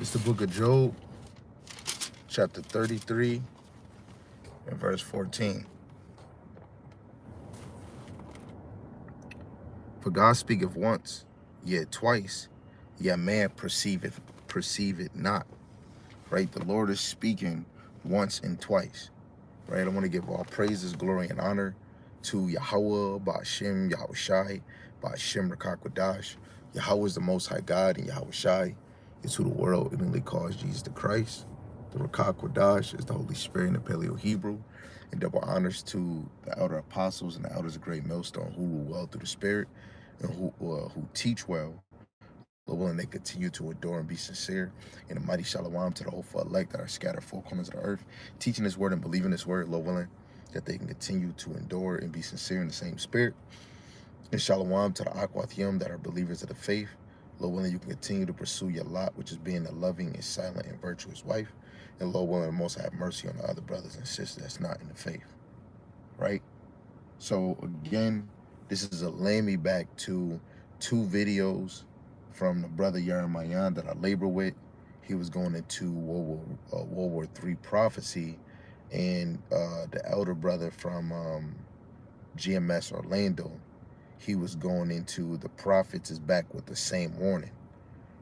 It's the book of Job, chapter 33 and verse 14. For God speaketh once, yet twice, yet man perceive it not. Right? The Lord is speaking once and twice. Right? I want to give all praises, glory, and honor to Yahweh, Ba'ashem, Yahushai, Ba'ashem, Rakakwadash. Yahweh is the Most High God, and Yahushai is who the world innately calls Jesus the Christ. The Rakakwadash is the Holy Spirit in the Paleo-Hebrew. And double honors to the elder apostles and the elders of Great Millstone who rule well through the Spirit and who teach well, but willing they continue to adore and be sincere. In a mighty shalom to the hopeful elect that are scattered four corners of the earth, teaching this word and believing this word, Lord willing, that they can continue to endure and be sincere in the same spirit. And shalom to the Aquathium that are believers of the faith. Lord willing, you can continue to pursue your lot, which is being a loving and silent and virtuous wife. And Lord willing, most have mercy on the other brothers and sisters that's not in the faith. Right? So again, this is a Lamby Back to two videos from the brother Yeremiah that I labor with. He was going into World War III prophecy, and the elder brother from GMS Orlando, he was going into the prophets is back with the same warning,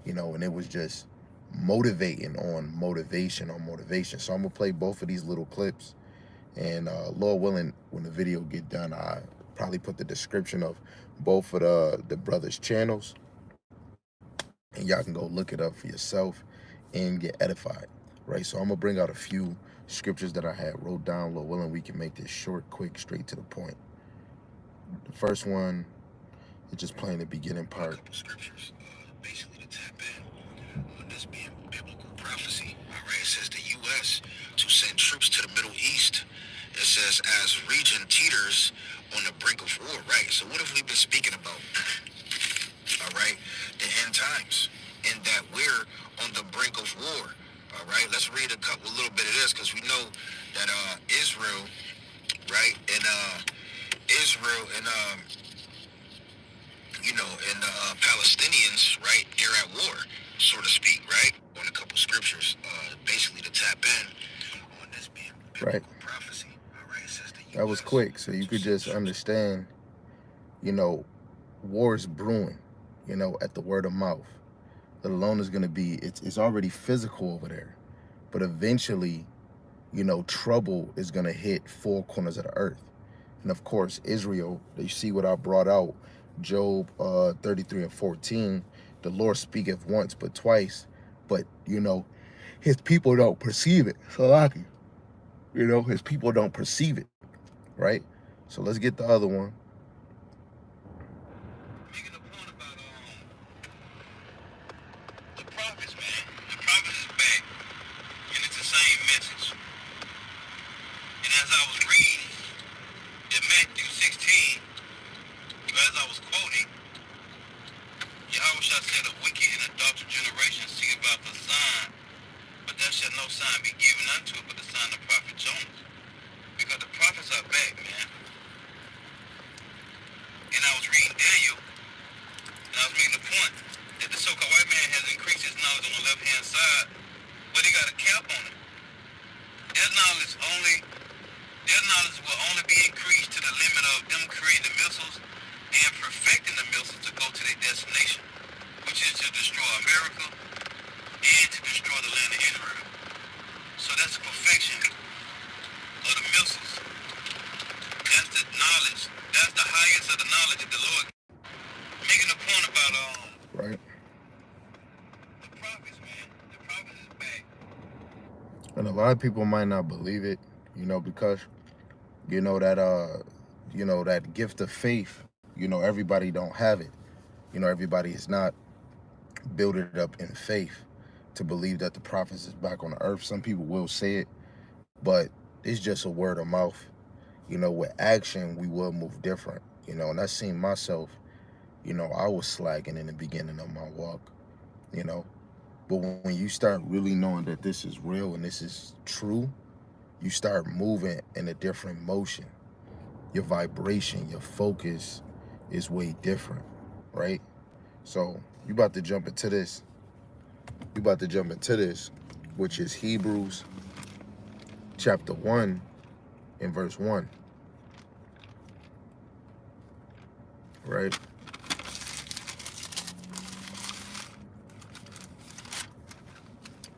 and it was just motivating on motivation on motivation. So I'm gonna play both of these little clips, and Lord willing, when the video get done, I probably put the description of both of the brothers' channels, and y'all can go look it up for yourself and get edified, right? So I'm gonna bring out a few scriptures that I had wrote down. Lord willing, we can make this short, quick, straight to the point. The first one is just playing the beginning part. A couple scriptures, basically to tap in on this being biblical prophecy. All right, it says the U.S. to send troops to the Middle East. It says as region teeters on the brink of war, right? So what have we been speaking about? All right, the end times, and that we're on the brink of war. All right, let's read a little bit of this, because we know that Israel, right, and Israel and and the Palestinians, right, they're at war, so to speak, right? On a couple scriptures, basically to tap in on this being biblical prophecy. All right, it says the that was quick, so you could just understand, war is brewing, at the word of mouth. Let alone is going to be, it's already physical over there, but eventually, trouble is going to hit four corners of the earth. And of course, Israel, you see what I brought out, Job 33 and 14, the Lord speaketh once but twice, but, his people don't perceive it. So lucky, his people don't perceive it, right? So let's get the other one. Making a point about the prophets, man. The prophets is back, and it's the same message. And as I was reading in Matthew 16, as I was quoting, Yahushua said, a wicked and adulterous generation seek about the sign, but there shall no sign be given unto it but the sign of prophet Jonah. Because the prophets are back, man. And I was reading Daniel, and I was making the point that the so-called white man has increased his knowledge on the left-hand side, but he got a cap on it. Their knowledge will only be increased to the limit of them creating the missiles and perfecting the missiles to go to their destination, which is to destroy America and to destroy the land of Israel. So that's the perfection of the missiles. That's the knowledge. That's the highest of the knowledge of the Lord. Making a point about right. The prophets, man. The prophets is back. And a lot of people might not believe it, because that gift of faith, everybody don't have it. Everybody is not builded up in faith to believe that the prophets is back on the earth. Some people will say it, but it's just a word of mouth. With action, we will move different, and I seen myself, I was slacking in the beginning of my walk, but when you start really knowing that this is real and this is true, you start moving in a different motion. Your vibration, your focus is way different, right? So you about to jump into this. We about to jump into this, which is Hebrews chapter 1 and verse 1. Right?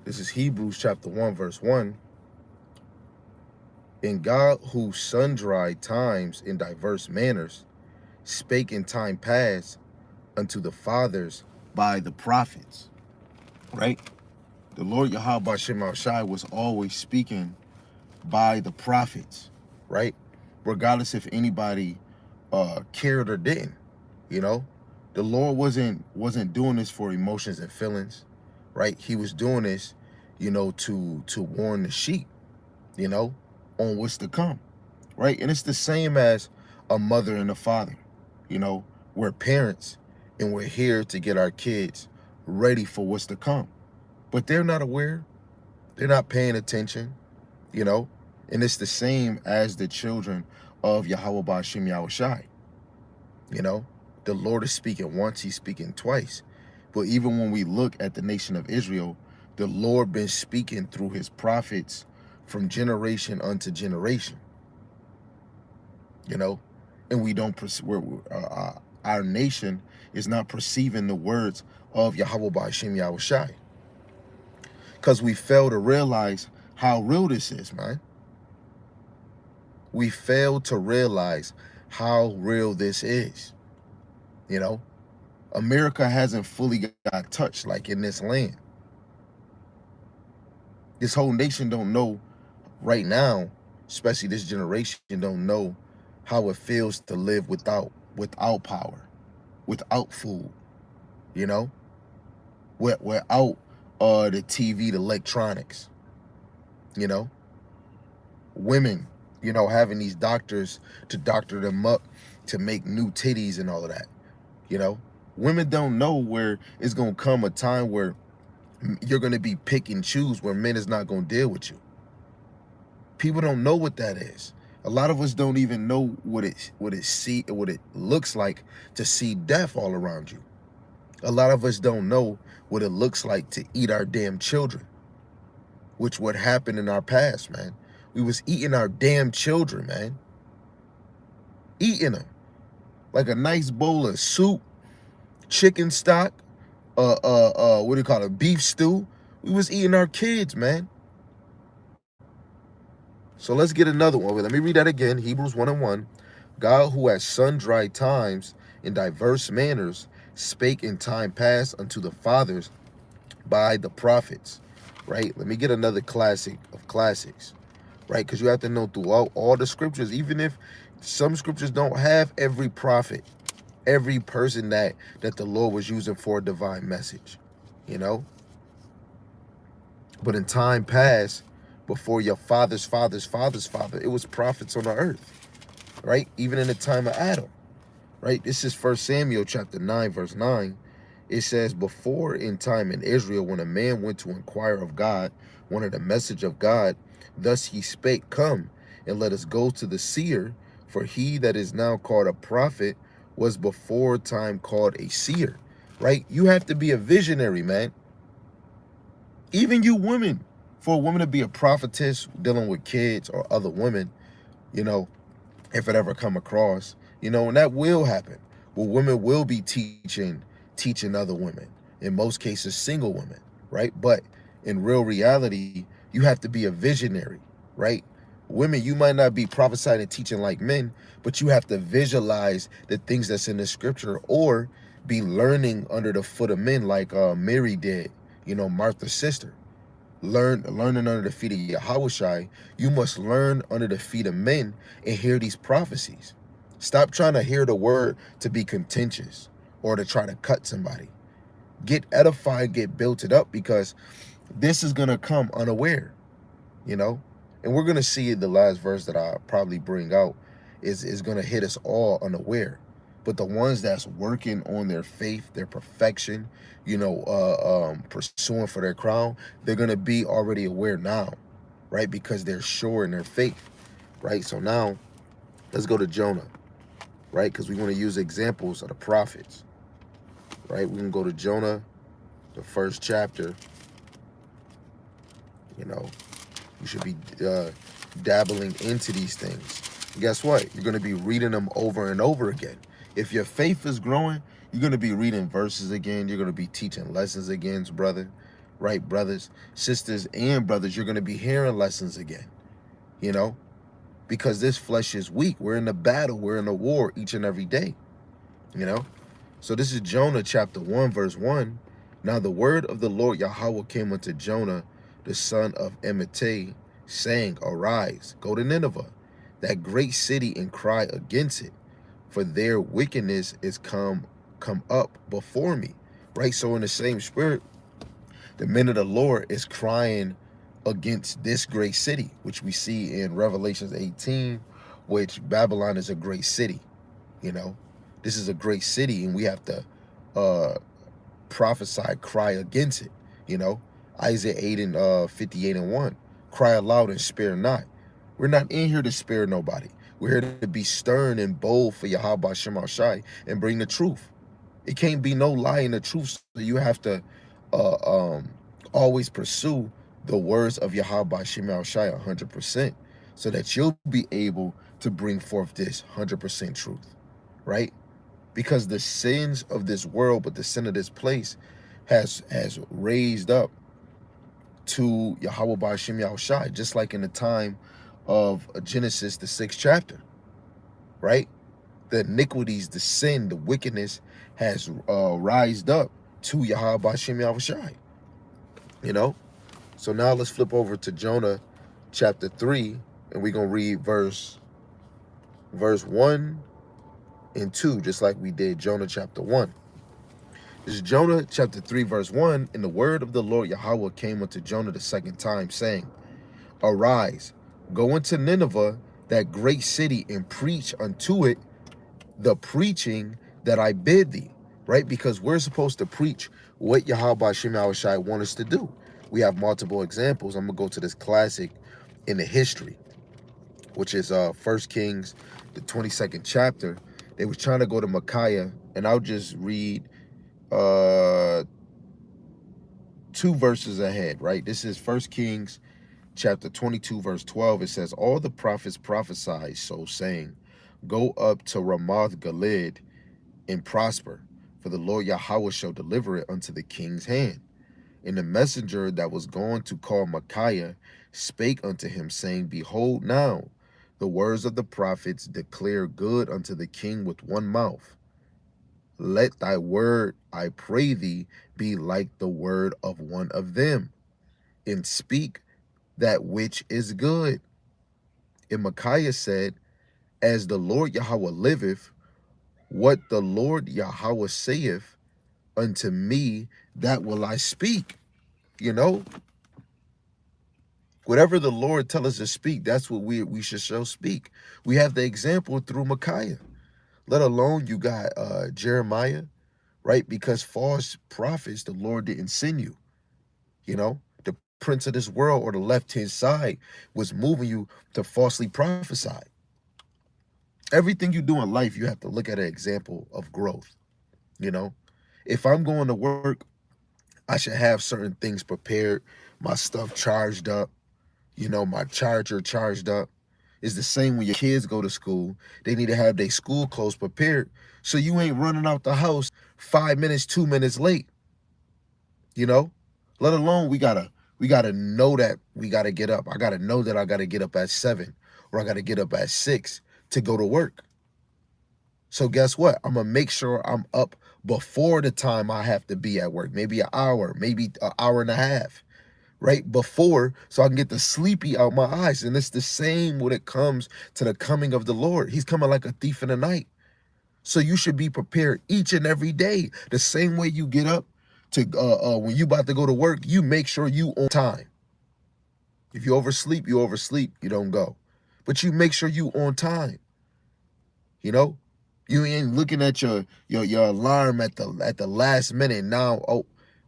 This is Hebrews chapter 1, verse 1. And God, who sundry times in diverse manners, spake in time past unto the fathers by the prophets. Right? The Lord Yahweh Shem Shai was always speaking by the prophets, right? Regardless if anybody cared or didn't, you know. The Lord wasn't doing this for emotions and feelings, right? He was doing this, to warn the sheep, you know, on what's to come, right? And it's the same as a mother and a father, you know. We're parents and we're here to get our kids ready for what's to come. But they're not aware. They're not paying attention, you know. And it's the same as the children of Yahweh Ba'ashem Yahushai. You know, the Lord is speaking once, he's speaking twice. But even when we look at the nation of Israel, the Lord been speaking through his prophets from generation unto generation. You know, and we don't, our nation is not perceiving the words of Yahweh Ba'ashem Yahushai. Because we fail to realize how real this is, man. We fail to realize how real this is. You know, America hasn't fully got touched like in this land. This whole nation don't know right now, especially this generation, don't know how it feels to live without power, without food, you know, without the TV, the electronics, you know, women, you know, having these doctors to doctor them up to make new titties and all of that, you know. Women don't know where it's going to come a time where you're going to be pick and choose, where men is not going to deal with you. People don't know what that is. A lot of us don't even know what it looks like to see death all around you. A lot of us don't know what it looks like to eat our damn children, which what happened in our past, man. We was eating our damn children, man. Eating them like a nice bowl of soup, chicken stock, what do you call it, beef stew. We was eating our kids, man. So let's get another one. Let me read that again. Hebrews 1 and 1. God, who at sundry times in diverse manners spake in time past unto the fathers by the prophets. Right? Let me get another classic of classics. Right? Because you have to know throughout all the scriptures, even if some scriptures don't have every prophet, every person that the Lord was using for a divine message, you know. But in time past, before your father's father, it was prophets on the earth, right? Even in the time of Adam, right? This is 1 Samuel chapter 9, verse 9. It says, before in time in Israel, when a man went to inquire of God, wanted a message of God, thus he spake, come, and let us go to the seer, for he that is now called a prophet was before time called a seer, right? You have to be a visionary, man. Even you women, for a woman to be a prophetess dealing with kids or other women, you know, if it ever come across, you know, and that will happen. Well, women will be teaching other women, in most cases single women, right? But in real reality, you have to be a visionary, right? Women, you might not be prophesying and teaching like men, but you have to visualize the things that's in the scripture, or be learning under the foot of men like Mary did, you know, Martha's sister. Learning under the feet of Yahushai. You must learn under the feet of men and hear these prophecies. Stop trying to hear the word to be contentious or to try to cut somebody. Get edified, get built it up, because this is going to come unaware, you know. And we're going to see the last verse that I probably bring out is going to hit us all unaware. But the ones that's working on their faith, their perfection, you know, pursuing for their crown, they're going to be already aware now, right? Because they're sure in their faith, right? So now let's go to Jonah, right? Because we want to use examples of the prophets, right? We can go to Jonah. the first chapter, you know, you should be dabbling into these things. Guess what? You're going to be reading them over and over again. If your faith is growing, you're going to be reading verses again. You're going to be teaching lessons again, brother. Right, brothers, sisters, and brothers, you're going to be hearing lessons again, you know, because this flesh is weak. We're in a battle. We're in a war each and every day, you know. So this is Jonah chapter 1, verse 1. Now the word of the Lord Yahweh came unto Jonah, the son of Amittai, saying, Arise, go to Nineveh, that great city, and cry against it, for their wickedness is come up before me. Right? So in the same spirit, the men of the Lord is crying against this great city, which we see in Revelations 18, which Babylon is a great city, you know. This is a great city, and we have to prophesy, cry against it, you know. Isaiah 8 and 58 and 1. Cry aloud and spare not. We're not in here to spare nobody. We're here to be stern and bold for Yahweh Shem Shai and bring the truth. It can't be no lie in the truth, so you have to always pursue the words of Yahweh Shem Shai 100%, so that you'll be able to bring forth this 100% truth, right? Because the sins of this world, but the sin of this place has raised up to Yahweh Ba'ashem Yahushai, just like in the time of Genesis, the 6th chapter, right? The iniquities, the sin, the wickedness has rised up to Yahweh Ba'ashem Yahushai, you know? So now let's flip over to Jonah chapter 3, and we're going to read verse 1 and 2, just like we did Jonah chapter 1. This is Jonah chapter 3, verse 1. And the word of the Lord Yahweh came unto Jonah the second time, saying, Arise, go into Nineveh, that great city, and preach unto it the preaching that I bid thee. Right? Because we're supposed to preach what Yahweh Shem Shai want us to do. We have multiple examples. I'm going to go to this classic in the history, which is 1 Kings, the 22nd chapter. They was trying to go to Micaiah, and I'll just read 2 verses ahead, right? This is 1 Kings chapter 22, verse 12. It says, All the prophets prophesied, so saying, Go up to Ramoth Gilead and prosper, for the Lord Yahweh shall deliver it unto the king's hand. And the messenger that was going to call Micaiah spake unto him, saying, Behold now, the words of the prophets declare good unto the king with one mouth. Let thy word, I pray thee, be like the word of one of them, and speak that which is good. And Micaiah said, As the Lord Yahweh liveth, what the Lord Yahweh saith unto me, that will I speak. You know, whatever the Lord tell us to speak, that's what we should speak. We have the example through Micaiah, let alone you got Jeremiah, right? Because false prophets, the Lord didn't send you. You know, the prince of this world or the left-hand side was moving you to falsely prophesy. Everything you do in life, you have to look at an example of growth. You know, if I'm going to work, I should have certain things prepared, my stuff charged up, you know, my charger charged up. It's the same when your kids go to school. They need to have their school clothes prepared, so you ain't running out the house 5 minutes, 2 minutes late. You know, let alone we gotta know that we gotta get up. I gotta know that I gotta get up at 7, or I gotta get up at 6 to go to work. So guess what? I'm gonna make sure I'm up before the time I have to be at work, maybe an hour, maybe an hour and a half, right before, so I can get the sleepy out my eyes. And it's the same when it comes to the coming of the Lord. He's coming like a thief in the night. So you should be prepared each and every day. The same way you get up to when you about to go to work, you make sure you on time. If you oversleep, you don't go. But you make sure you on time. You know, you ain't looking at your alarm at the last minute. Now, oh,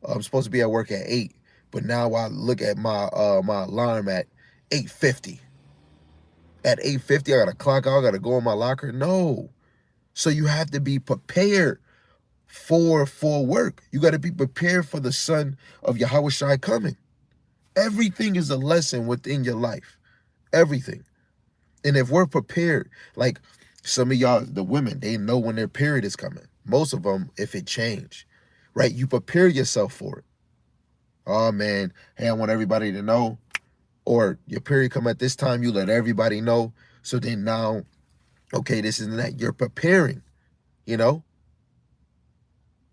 I'm supposed to be at work at 8, but now I look at my my alarm at 8:50. At 8:50, I gotta clock out. I gotta go in my locker. No, so you have to be prepared for work. You got to be prepared for the son of Yahushua coming. Everything is a lesson within your life. Everything. And if we're prepared, like some of y'all, the women, they know when their period is coming. Most of them, if it changed, right? You prepare yourself for it. Oh man, hey, I want everybody to know. Or your period come at this time, you let everybody know. So then now, okay, this is that. You're preparing, you know?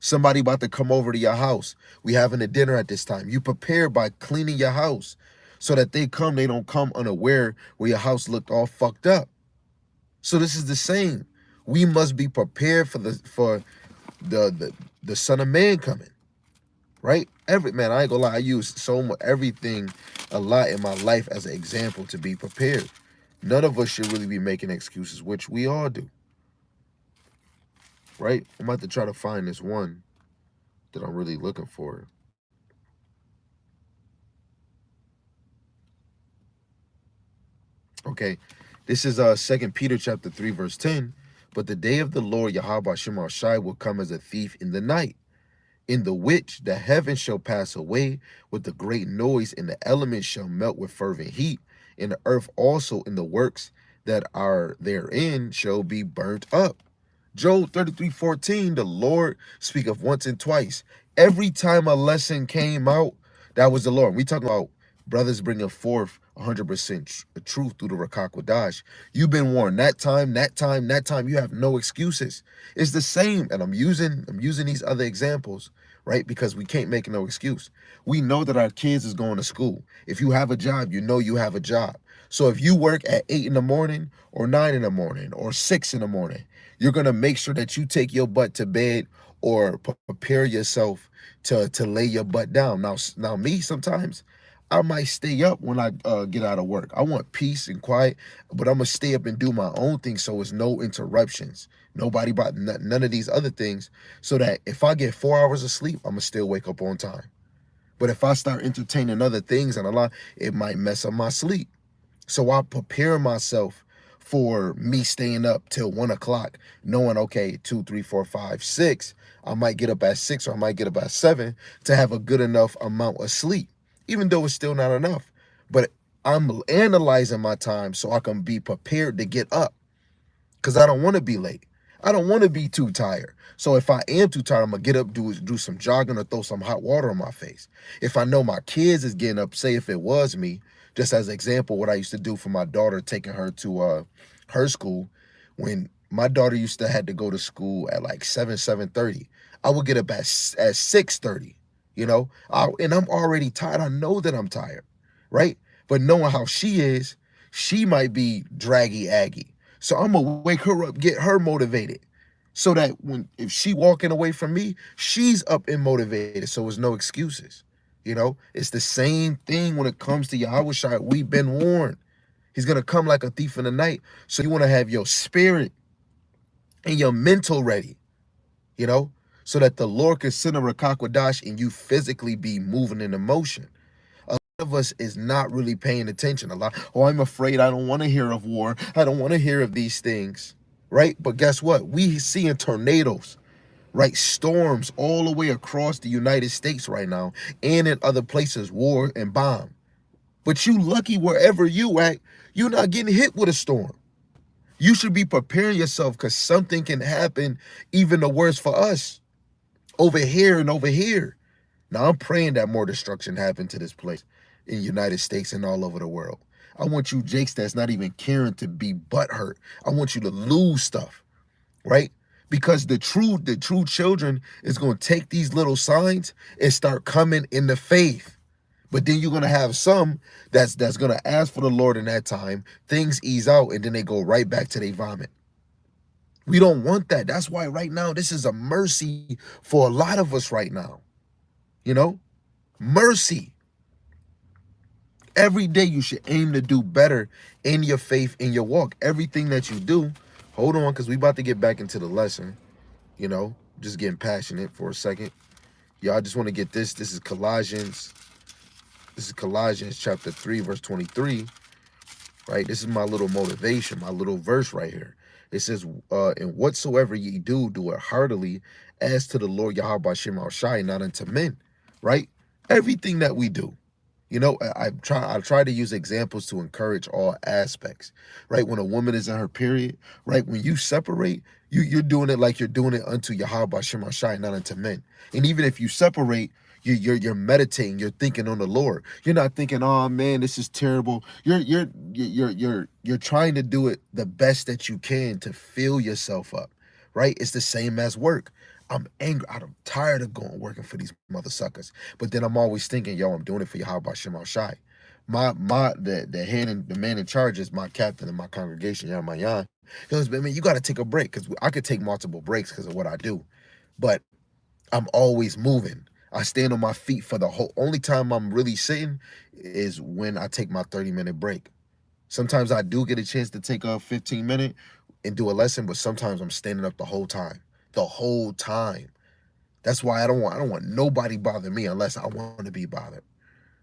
Somebody about to come over to your house. We having a dinner at this time. You prepare by cleaning your house so that they don't come unaware where your house looked all fucked up. So this is the same. We must be prepared for the Son of Man coming. Right? Man, I ain't gonna lie, I use everything a lot in my life as an example to be prepared. None of us should really be making excuses, which we all do. Right? I'm about to try to find this one that I'm really looking for. Okay, this is 2 Peter chapter 3, verse 10. But the day of the Lord Yahweh Shema Shai will come as a thief in the night, in the which the heavens shall pass away with a great noise, and the elements shall melt with fervent heat, and the earth also and the works that are therein shall be burnt up. Job 33:14, the Lord speak of once and twice. Every time a lesson came out, that was the Lord. We talking about brothers bringing forth 100% truth through the Rakakwadash. You've been warned that time, that time, that time. You have no excuses. It's the same, and I'm using these other examples, right? Because we can't make no excuse. We know that our kids is going to school. If you have a job, you know you have a job. So if you work at 8 in the morning or 9 in the morning or 6 in the morning, you're going to make sure that you take your butt to bed or prepare yourself to lay your butt down. Now me, sometimes I might stay up when I get out of work. I want peace and quiet, but I'm going to stay up and do my own thing so it's no interruptions. Nobody about none of these other things, so that if I get 4 hours of sleep, I'm going to still wake up on time. But if I start entertaining other things and a lot, it might mess up my sleep. So I prepare myself for me staying up till 1 o'clock, knowing, okay, 2, 3, 4, 5, 6, I might get up at 6 or I might get up at 7 to have a good enough amount of sleep, even though it's still not enough. But I'm analyzing my time so I can be prepared to get up, because I don't want to be late. I don't want to be too tired. So if I am too tired, I'm going to get up, do some jogging or throw some hot water on my face. If I know my kids is getting up, say if it was me, just as an example, what I used to do for my daughter, taking her to her school, when my daughter used to had to go to school at like 7:30, I would get up at 6:30, you know, and I'm already tired. I know that I'm tired, right? But knowing how she is, she might be draggy aggy. So I'm gonna wake her up, get her motivated, so that if she walking away from me, she's up and motivated. So there's no excuses. You know, it's the same thing when it comes to Yahushua. We've been warned. He's gonna come like a thief in the night. So you want to have your spirit and your mental ready, you know, so that the Lord can send a Rakakwadash and you physically be moving in motion. A lot of us is not really paying attention. A lot, oh, I'm afraid, I don't want to hear of war. I don't want to hear of these things, right? But guess what? We seeing tornadoes, right? Storms all the way across the United States right now, and in other places, war and bomb. But you lucky wherever you at, you're not getting hit with a storm. You should be preparing yourself, because something can happen even the worse for us over here and over here. Now, I'm praying that more destruction happen to this place in the United States and all over the world. I want you Jakes that's not even caring to be butthurt. I want you to lose stuff, right? Because the true children is going to take these little signs and start coming in the faith. But then you're going to have some that's going to ask for the Lord in that time. Things ease out, and then they go right back to their vomit. We don't want that. That's why right now, this is a mercy for a lot of us right now. You know, mercy. Every day you should aim to do better in your faith, in your walk. Everything that you do, hold on, because we about to get back into the lesson. You know, just getting passionate for a second. Y'all just want to get this. This is Colossians. This is Colossians chapter 3, verse 23. Right? This is my little motivation, my little verse right here. It says, and whatsoever ye do, do it heartily as to the Lord Yahweh Shema Shai, not unto men, right? Everything that we do. I try to use examples to encourage all aspects, right? When a woman is in her period, right? When you separate, you're doing it like you're doing it unto Yahweh Shema Shai, not unto men. And even if you separate, you're meditating, you're thinking on the Lord. You're not thinking, oh man, this is terrible. You're trying to do it the best that you can to fill yourself up, right? It's the same as work. I'm angry. I'm tired of working for these mother suckers. But then I'm always thinking, yo, I'm doing it for Yahweh Shema Shai. The head and the man in charge is my captain in my congregation, Yamayan. He goes, man, you got to take a break, because I could take multiple breaks because of what I do. But I'm always moving. I stand on my feet for the whole. Only time I'm really sitting is when I take my 30-minute break. Sometimes I do get a chance to take a 15-minute and do a lesson, but sometimes I'm standing up the whole time. The whole time. That's why I don't want nobody bother me unless I want to be bothered.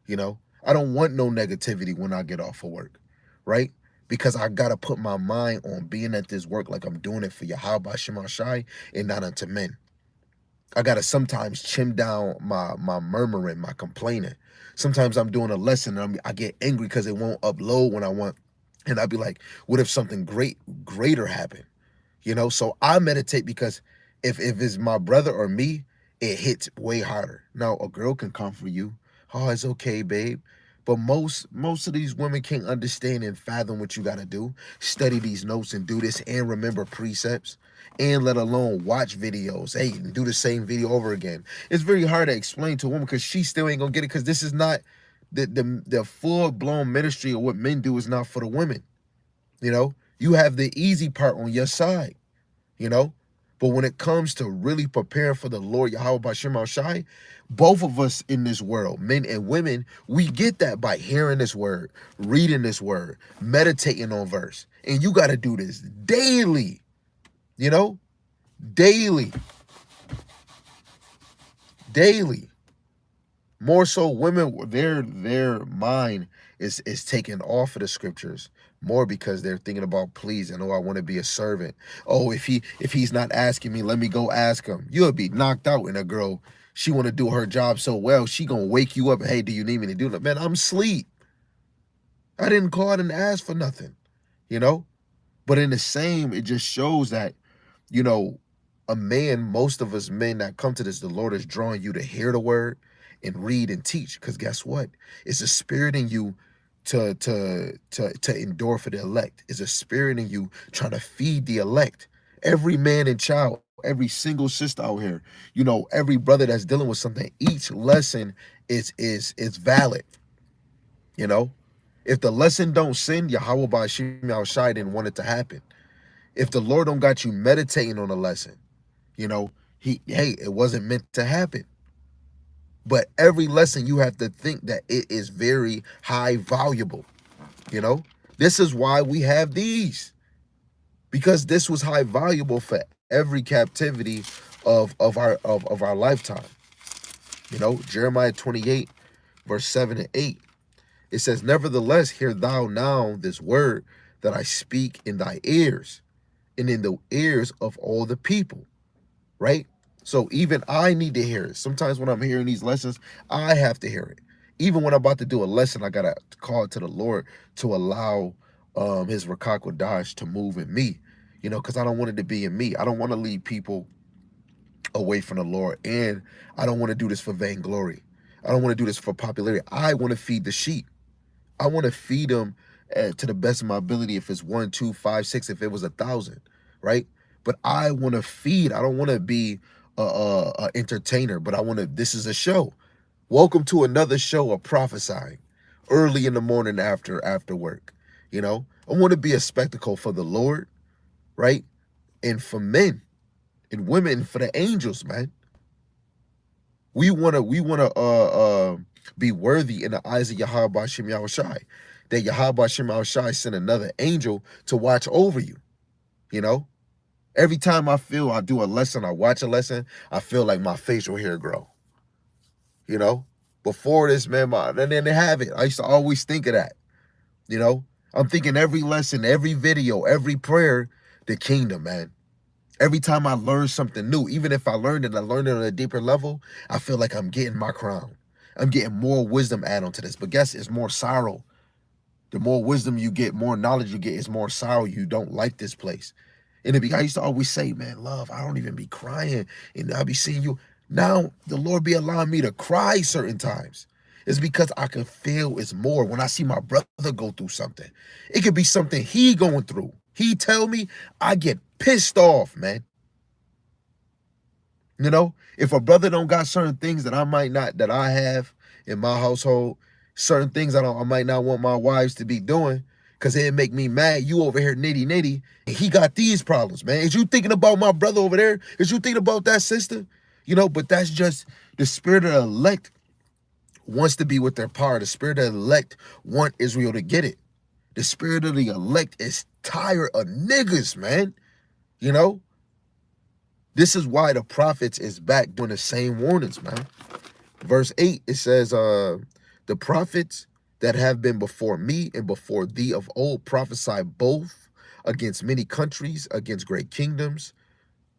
You know? I don't want no negativity when I get off of work, right? Because I gotta put my mind on being at this work like I'm doing it for Yahweh Shema Shai and not unto men. I gotta sometimes chim down my murmuring, my complaining. Sometimes I'm doing a lesson and I get angry because it won't upload when I want, and I'd be like, "What if something greater happened?" So I meditate because if it's my brother or me, it hits way harder. Now a girl can come for you. Oh, it's okay, babe. But most of these women can't understand and fathom what you gotta do. Study these notes and do this and remember precepts, and let alone watch videos. Hey, and do the same video over again. It's very hard to explain to a woman because she still ain't gonna get it, because this is not the full blown ministry of what men do is not for the women. You have the easy part on your side, you know. But when it comes to really preparing for the Lord Yahweh Bashim Shai, both of us in this world, men and women, we get that by hearing this word, reading this word, meditating on verse. And you got to do this daily, you know, daily, daily. More so, women, their mind is taken off of the scriptures more because they're thinking about pleasing. Oh, I want to be a servant. Oh, if he's not asking me, let me go ask him. You'll be knocked out. And a girl, she want to do her job so well, she gonna wake you up. Hey, do you need me to do that? Man, I'm asleep. I didn't call and ask for nothing, you know. But in the same, it just shows that, you know, a man, most of us men that come to this, the Lord is drawing you to hear the word and read and teach. Because guess what? It's a spirit in you to endure for the elect. It's a spirit in you trying to feed the elect. Every man and child, every single sister out here, every brother that's dealing with something, each lesson is valid. You know, if the lesson don't sin, Yahweh Bashim Al Shai didn't want it to happen. If the Lord don't got you meditating on a lesson, it wasn't meant to happen. But every lesson you have to think that it is very high valuable. This is why we have these, because this was high valuable for every captivity of our lifetime. Jeremiah 28 verse 7 and 8. It says, nevertheless, hear thou now this word that I speak in thy ears, and in the ears of all the people, right? So even I need to hear it. Sometimes when I'm hearing these lessons, I have to hear it. Even when I'm about to do a lesson, I got to call to the Lord to allow his Rakak Dash to move in me, because I don't want it to be in me. I don't want to lead people away from the Lord, and I don't want to do this for vainglory. I don't want to do this for popularity. I want to feed the sheep. I want to feed them to the best of my ability. If it's 1, 2, 5, 6, if it was 1,000, right? But I want to feed. I don't want to be a entertainer, but I want to. This is a show. Welcome to another show of prophesying, early in the morning after work. I want to be a spectacle for the Lord, right? And for men and women, for the angels, man. We wanna be worthy in the eyes of Yahweh Bashim Yahushai, that Yahweh Bashim Yahushai sent another angel to watch over you. Every time I do a lesson, I watch a lesson, I feel like my facial hair grow. Before this, man, I didn't have it. I used to always think of that. I'm thinking every lesson, every video, every prayer, the kingdom, man. Every time I learn something new, even if I learned it on a deeper level, I feel like I'm getting my crown. I'm getting more wisdom add on to this. But guess it's more sorrow. The more wisdom you get, more knowledge you get, it's more sorrow. You don't like this place. In the beginning, I used to always say, man, love, I don't even be crying. And I be seeing you. Now the Lord be allowing me to cry certain times. It's because I can feel it's more when I see my brother go through something. It could be something he going through. He tell me, I get pissed off, man. You know, if a brother don't got certain things that I might not, that I have in my household, certain things I might not want my wives to be doing, because it'd make me mad. You over here nitty nitty, and he got these problems, man. Is you thinking about my brother over there? Is you thinking about that sister? You know, but that's just the spirit of the elect wants to be with their power. The spirit of the elect want Israel to get it. The spirit of the elect is tired of niggas, man. You know, this is why the prophets is back doing the same warnings, man. Verse 8, it says, the prophets that have been before me and before thee of old prophesy both against many countries, against great kingdoms,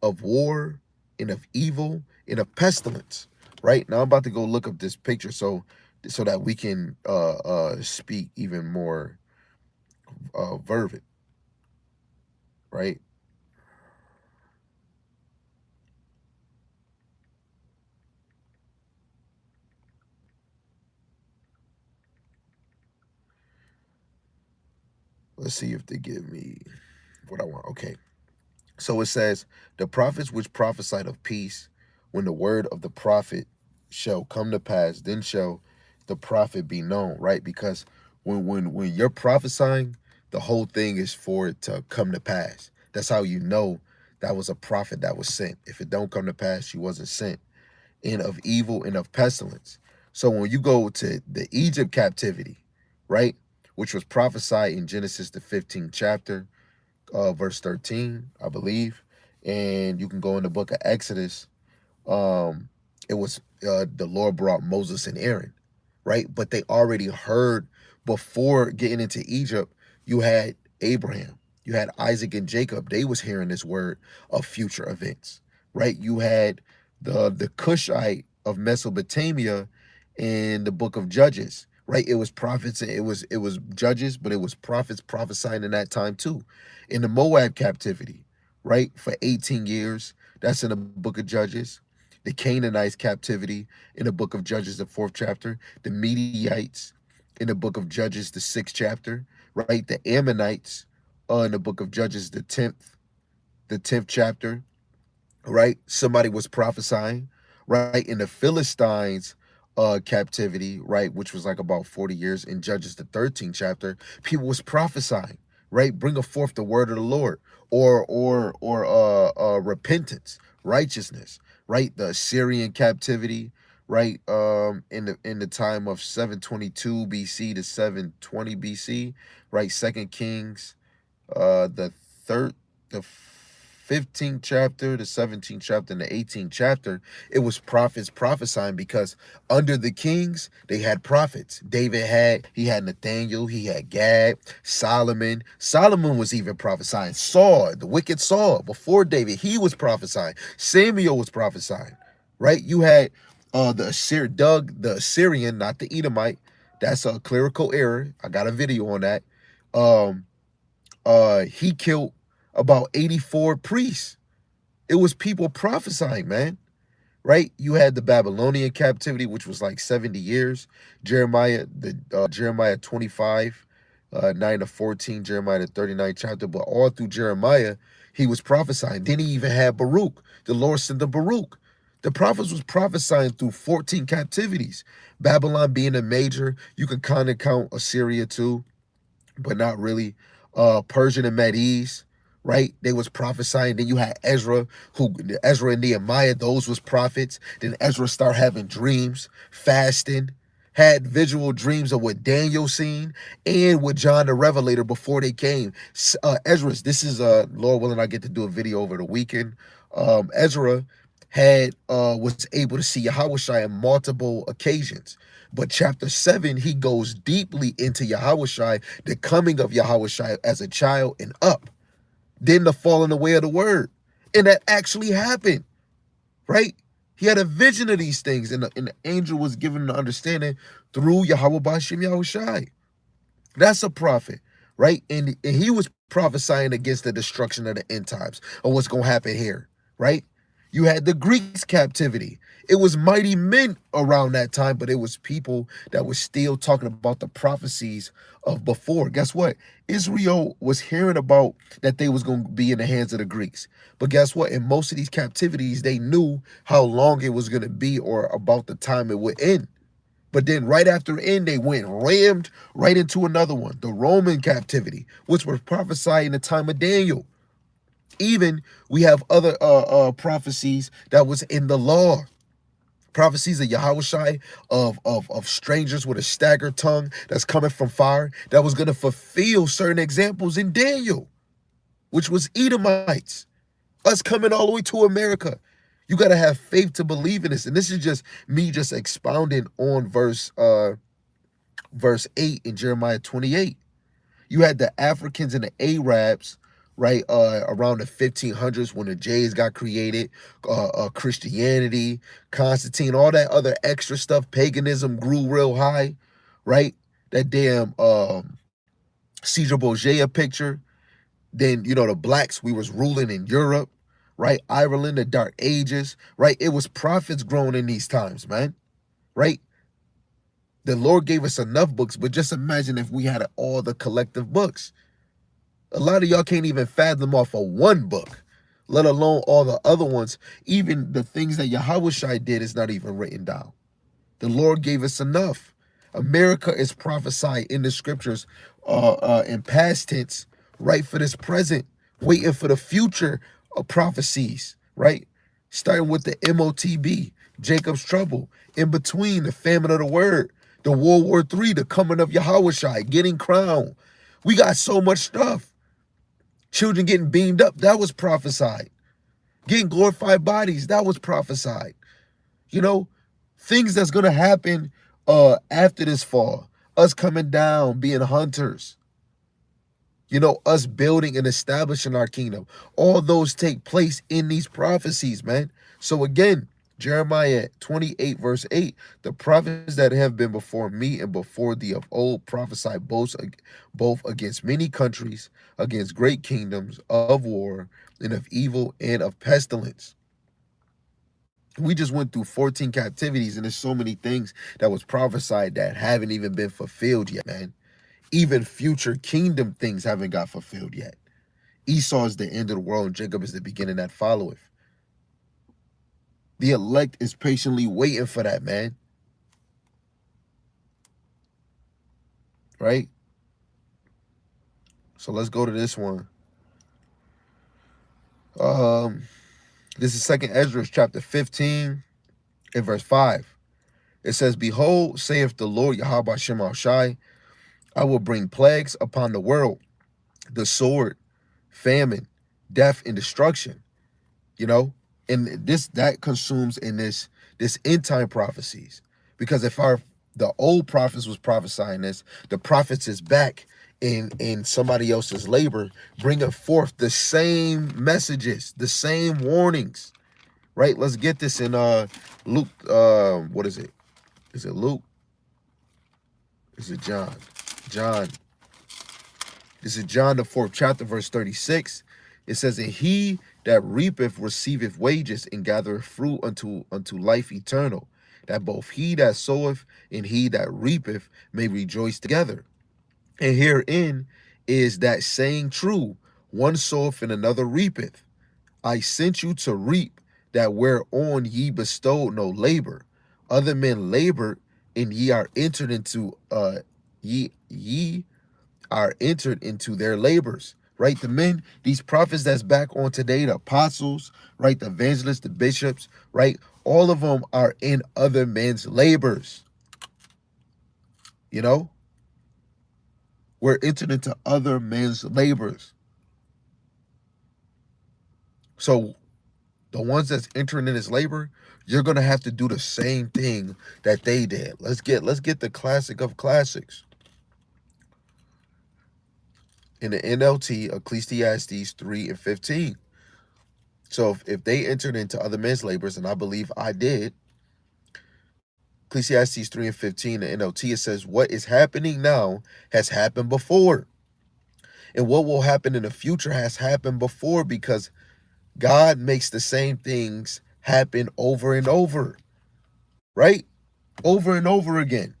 of war, and of evil, and of pestilence. Right? Now I'm about to go look up this picture so that we can speak even more fervent, right? Let's see if they give me what I want. Okay. So it says, the prophets which prophesied of peace, when the word of the prophet shall come to pass, then shall the prophet be known, right? Because when you're prophesying, the whole thing is for it to come to pass. That's how you know that was a prophet that was sent. If it don't come to pass, she wasn't sent. And of evil and of pestilence. So when you go to the Egypt captivity, right, which was prophesied in Genesis the 15th chapter, verse 13, I believe, and you can go in the book of Exodus. It was the Lord brought Moses and Aaron, right? But they already heard before getting into Egypt. You had Abraham, you had Isaac and Jacob. They was hearing this word of future events, right? You had the Cushite of Mesopotamia in the book of Judges, right? It was prophets, and it was judges, but it was prophets prophesying in that time too. In the Moab captivity, right, for 18 years, that's in the book of Judges. The Canaanites captivity in the book of Judges, the 4th chapter. The Mediaites in the book of Judges, the 6th chapter, right? The Ammonites in the book of Judges, the tenth chapter, right? Somebody was prophesying, right? In the Philistines captivity, right, which was like about 40 years in Judges the 13th chapter, people was prophesying, right? Bring forth the word of the Lord, or repentance, righteousness, right? The Assyrian captivity, right? In the time of 722 BC to 720 BC, right? Second Kings, the third, the 15th chapter, the 17th chapter, and the 18th chapter, it was prophets prophesying, because under the kings, they had prophets. He had Nathaniel, he had Gad, Solomon. Solomon was even prophesying. Saul, the wicked Saul, before David, he was prophesying. Samuel was prophesying, right? You had the Assyrian, not the Edomite. That's a clerical error. I got a video on that. Um, he killed about 84 priests. It was people prophesying, man. Right? You had the Babylonian captivity, which was like 70 years. Jeremiah 25, 9 to 14, Jeremiah the 39th chapter. But all through Jeremiah, he was prophesying. Then he even had Baruch. The Lord sent the Baruch. The prophets was prophesying through 14 captivities. Babylon being a major, you can kind of count Assyria too, but not really. Persian and Medes, right? They was prophesying. Then you had Ezra and Nehemiah, those was prophets. Then Ezra started having dreams, fasting, had visual dreams of what Daniel seen and what John the Revelator before they came. Ezra, this is Lord willing, I get to do a video over the weekend. Ezra was able to see Yahushua on multiple occasions. But chapter 7, he goes deeply into Yahushua, the coming of Yahushua as a child and up. then the falling away of the word. And that actually happened, right? He had a vision of these things, and the angel was given the understanding through Yahweh Bashim Yahushai. That's a prophet, right? And he was prophesying against the destruction of the end times, or what's going to happen here, right? You had the Greeks' captivity. It was mighty men around that time, but it was people that were still talking about the prophecies of before. Guess what? Israel was hearing about that they was going to be in the hands of the Greeks. But guess what? In most of these captivities, they knew how long it was going to be or about the time it would end. But then right after end, they went rammed right into another one, the Roman captivity, which was prophesied in the time of Daniel. Even we have other prophecies that was in the law. Prophecies of Yahushai of strangers with a staggered tongue that's coming from fire that was going to fulfill certain examples in Daniel, which was Edomites, us coming all the way to America. You got to have faith to believe in this. And this is just me just expounding on verse 8 in Jeremiah 28. You had the Africans and the Arabs, right, around the 1500s when the Jays got created, Christianity, Constantine, all that other extra stuff, paganism grew real high, right? That damn Caesar Borgia picture. Then, the blacks, we was ruling in Europe, right? Ireland, the Dark Ages, right? It was prophets growing in these times, man, right? The Lord gave us enough books, but just imagine if we had all the collective books. A lot of y'all can't even fathom off of one book, let alone all the other ones. Even the things that Yahushua did is not even written down. The Lord gave us enough. America is prophesied in the scriptures in past tense, right, for this present, waiting for the future of prophecies, right? Starting with the MOTB, Jacob's trouble, in between the famine of the word, the World War III, the coming of Yahushua, getting crowned. We got so much stuff. Children getting beamed up, that was prophesied. Getting glorified bodies, that was prophesied. Things that's gonna happen after this fall. Us coming down, being hunters. Us building and establishing our kingdom. All those take place in these prophecies, man. So again, Jeremiah 28 verse 8, the prophets that have been before me and before thee of old prophesy both against many countries, against great kingdoms, of war, and of evil, and of pestilence. We just went through 14 captivities, and there's so many things that was prophesied that haven't even been fulfilled yet, man. Even future kingdom things haven't got fulfilled yet. Esau is the end of the world, and Jacob is the beginning that followeth. The elect is patiently waiting for that, man. Right? So let's go to this one. This is 2nd Ezra chapter 15 and verse 5. It says, Behold, saith the Lord Yahweh Shem Shai, I will bring plagues upon the world, the sword, famine, death, and destruction. And that consumes in this end time prophecies. Because if the old prophets was prophesying this, the prophets is back in somebody else's labor, bringing forth the same messages, the same warnings, right? Let's get this in Luke. What is it? Is it Luke? Is it John? John. This is John the 4th chapter, verse 36. It says, And he that reapeth receiveth wages, and gathereth fruit unto life eternal, that both he that soweth and he that reapeth may rejoice together. And herein is that saying true, one soweth and another reapeth. I sent you to reap that whereon ye bestowed no labor. Other men labored, and ye are entered into ye are entered into their labors. Right? The men, these prophets that's back on today, the apostles, right? The evangelists, the bishops, right? All of them are in other men's labors. We're entered into other men's labors. So the ones that's entering in his labor, you're gonna have to do the same thing that they did. Let's get the classic of classics. In the NLT, Ecclesiastes 3 and 15. So if they entered into other men's labors, and I believe I did, Ecclesiastes 3 and 15, the NLT, it says, what is happening now has happened before. And what will happen in the future has happened before, because God makes the same things happen over and over, right? Over and over again.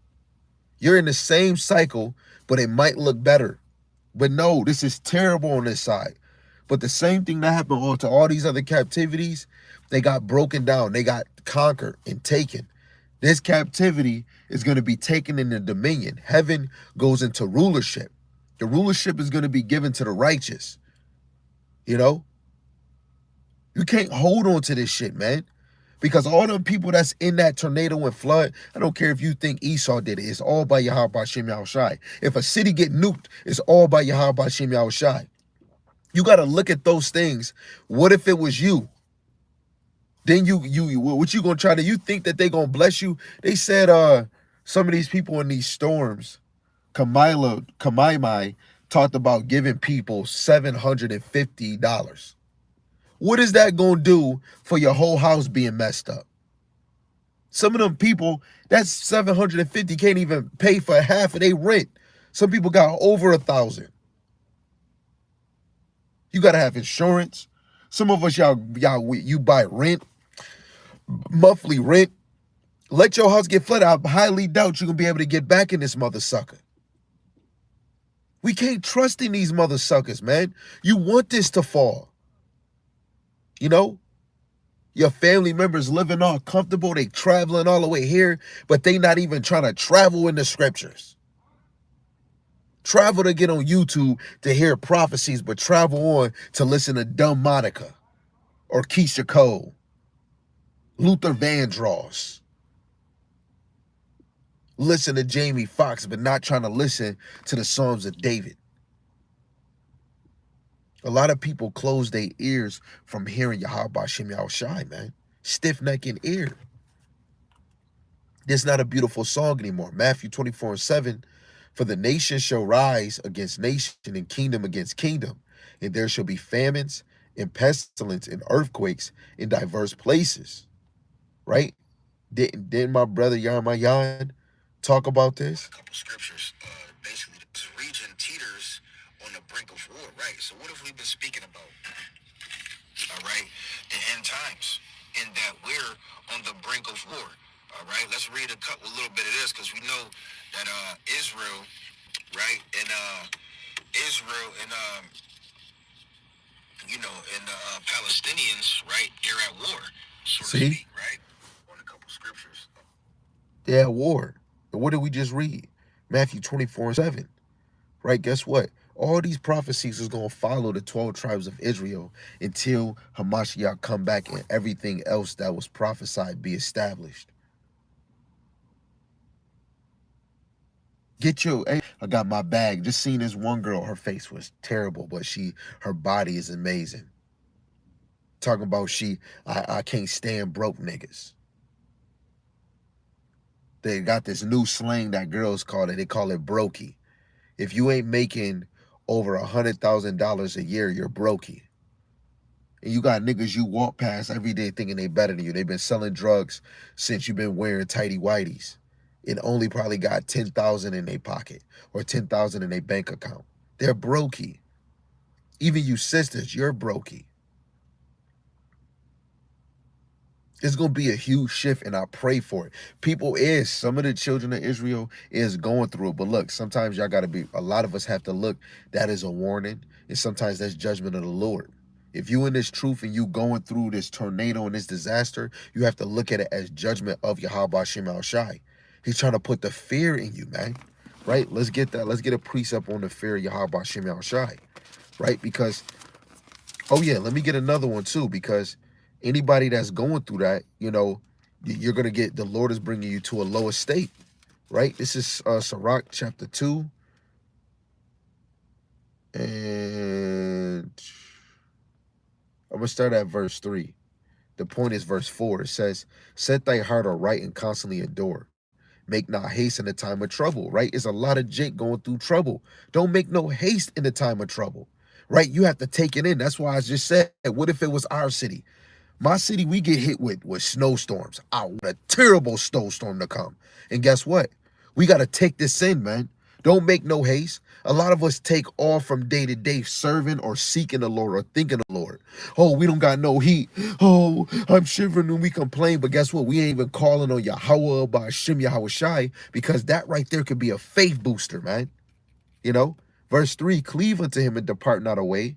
You're in the same cycle, but it might look better. But no, this is terrible on this side. But the same thing that happened to all these other captivities, they got broken down. They got conquered and taken. This captivity is going to be taken into dominion. Heaven goes into rulership. The rulership is going to be given to the righteous. You know, you can't hold on to this shit, man. Because all them people that's in that tornado and flood, I don't care if you think Esau did it, it's all by Yahweh Shem Yahushai. If a city get nuked, it's all by Yahweh Shem Yahushai. You got to look at those things. What if it was you? Then what you gonna try to? You think that they gonna bless you? They said some of these people in these storms, Kamaimai talked about giving people $750. What is that gonna do for your whole house being messed up? Some of them people, that's 750 can't even pay for half of their rent. Some people got over 1,000. You gotta have insurance. Some of us, you buy rent, monthly rent. Let your house get flooded. I highly doubt you're gonna be able to get back in this mother sucker. We can't trust in these mother suckers, man. You want this to fall. You know? Your family members living all comfortable, they traveling all the way here, but they not even trying to travel in the scriptures. Travel to get on YouTube to hear prophecies, but travel on to listen to dumb Monica or Keisha Cole, Luther Vandross. Listen to Jamie Foxx, but not trying to listen to the Psalms of David. A lot of people close their ears from hearing Yahweh Shem Yahushai, man. Stiff neck and ear. It's not a beautiful song anymore. Matthew 24 and 7. For the nation shall rise against nation and kingdom against kingdom. And there shall be famines and pestilence and earthquakes in diverse places. Right? Didn't my brother Yarmayan talk about this? A couple scriptures. Basically, this region teeters on the brink of war, right? So what have we been speaking about? All right, the end times, and that we're on the brink of war. All right, let's read a little bit of this, because we know that Israel, right, and Israel and and the Palestinians, right, they're at war, so to speak, right? On a couple scriptures, they're at war. And what did we just read? Matthew 24 and 7. Right? Guess what? All these prophecies is going to follow the 12 tribes of Israel until Hamashiach come back and everything else that was prophesied be established. I got my bag. Just seen this one girl, her face was terrible, but her body is amazing. Talking about I can't stand broke niggas. They got this new slang that girls call it. They call it brokey. If you ain't making over $100,000 a year, you're brokey. And you got niggas you walk past every day thinking they better than you. They've been selling drugs since you've been wearing tighty whities. And only probably got 10,000 in their pocket or 10,000 in their bank account. They're brokey. Even you sisters, you're brokey. It's going to be a huge shift, and I pray for it. Some of the children of Israel is going through it. But look, sometimes y'all got to a lot of us have to look, that is a warning. And sometimes that's judgment of the Lord. If you in this truth and you going through this tornado and this disaster, you have to look at it as judgment of Yahweh Shem Shai. He's trying to put the fear in you, man. Right? Let's get that. Let's get a precept on the fear of Yahweh Shem Shai. Right? Because, oh yeah, let me get another one too, because anybody that's going through that, you're going to get, the Lord is bringing you to a lower state, right? This is Sirach chapter 2. And I'm going to start at verse 3. The point is verse 4. It says, set thy heart aright and constantly adore. Make not haste in the time of trouble, right? It's a lot of jink going through trouble. Don't make no haste in the time of trouble, right? You have to take it in. That's why I just said, what if it was our city? My city, we get hit with snowstorms. I want a terrible snowstorm to come. And guess what? We got to take this in, man. Don't make no haste. A lot of us take off from day to day serving or seeking the Lord or thinking the Lord. Oh, we don't got no heat. Oh, I'm shivering and we complain. But guess what? We ain't even calling on Yahweh by Shem Yahweh Shai, because that right there could be a faith booster, man. You know? Verse 3, cleave unto him and depart not away,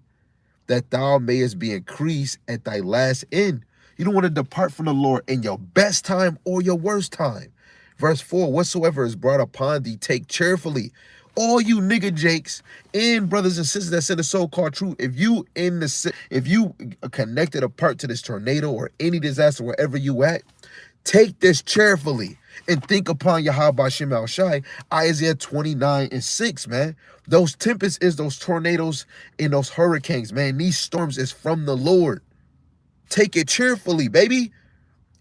that thou mayest be increased at thy last end. You don't want to depart from the Lord in your best time or your worst time. Verse 4, whatsoever is brought upon thee, take cheerfully. All you nigga jakes and brothers and sisters that's in the so-called truth, if you connected a part to this tornado or any disaster wherever you at, take this cheerfully and think upon Yahweh Shem Al Shai. Isaiah 29:6, man. Those tempests is those tornadoes and those hurricanes, man. These storms is from the Lord. Take it cheerfully, baby.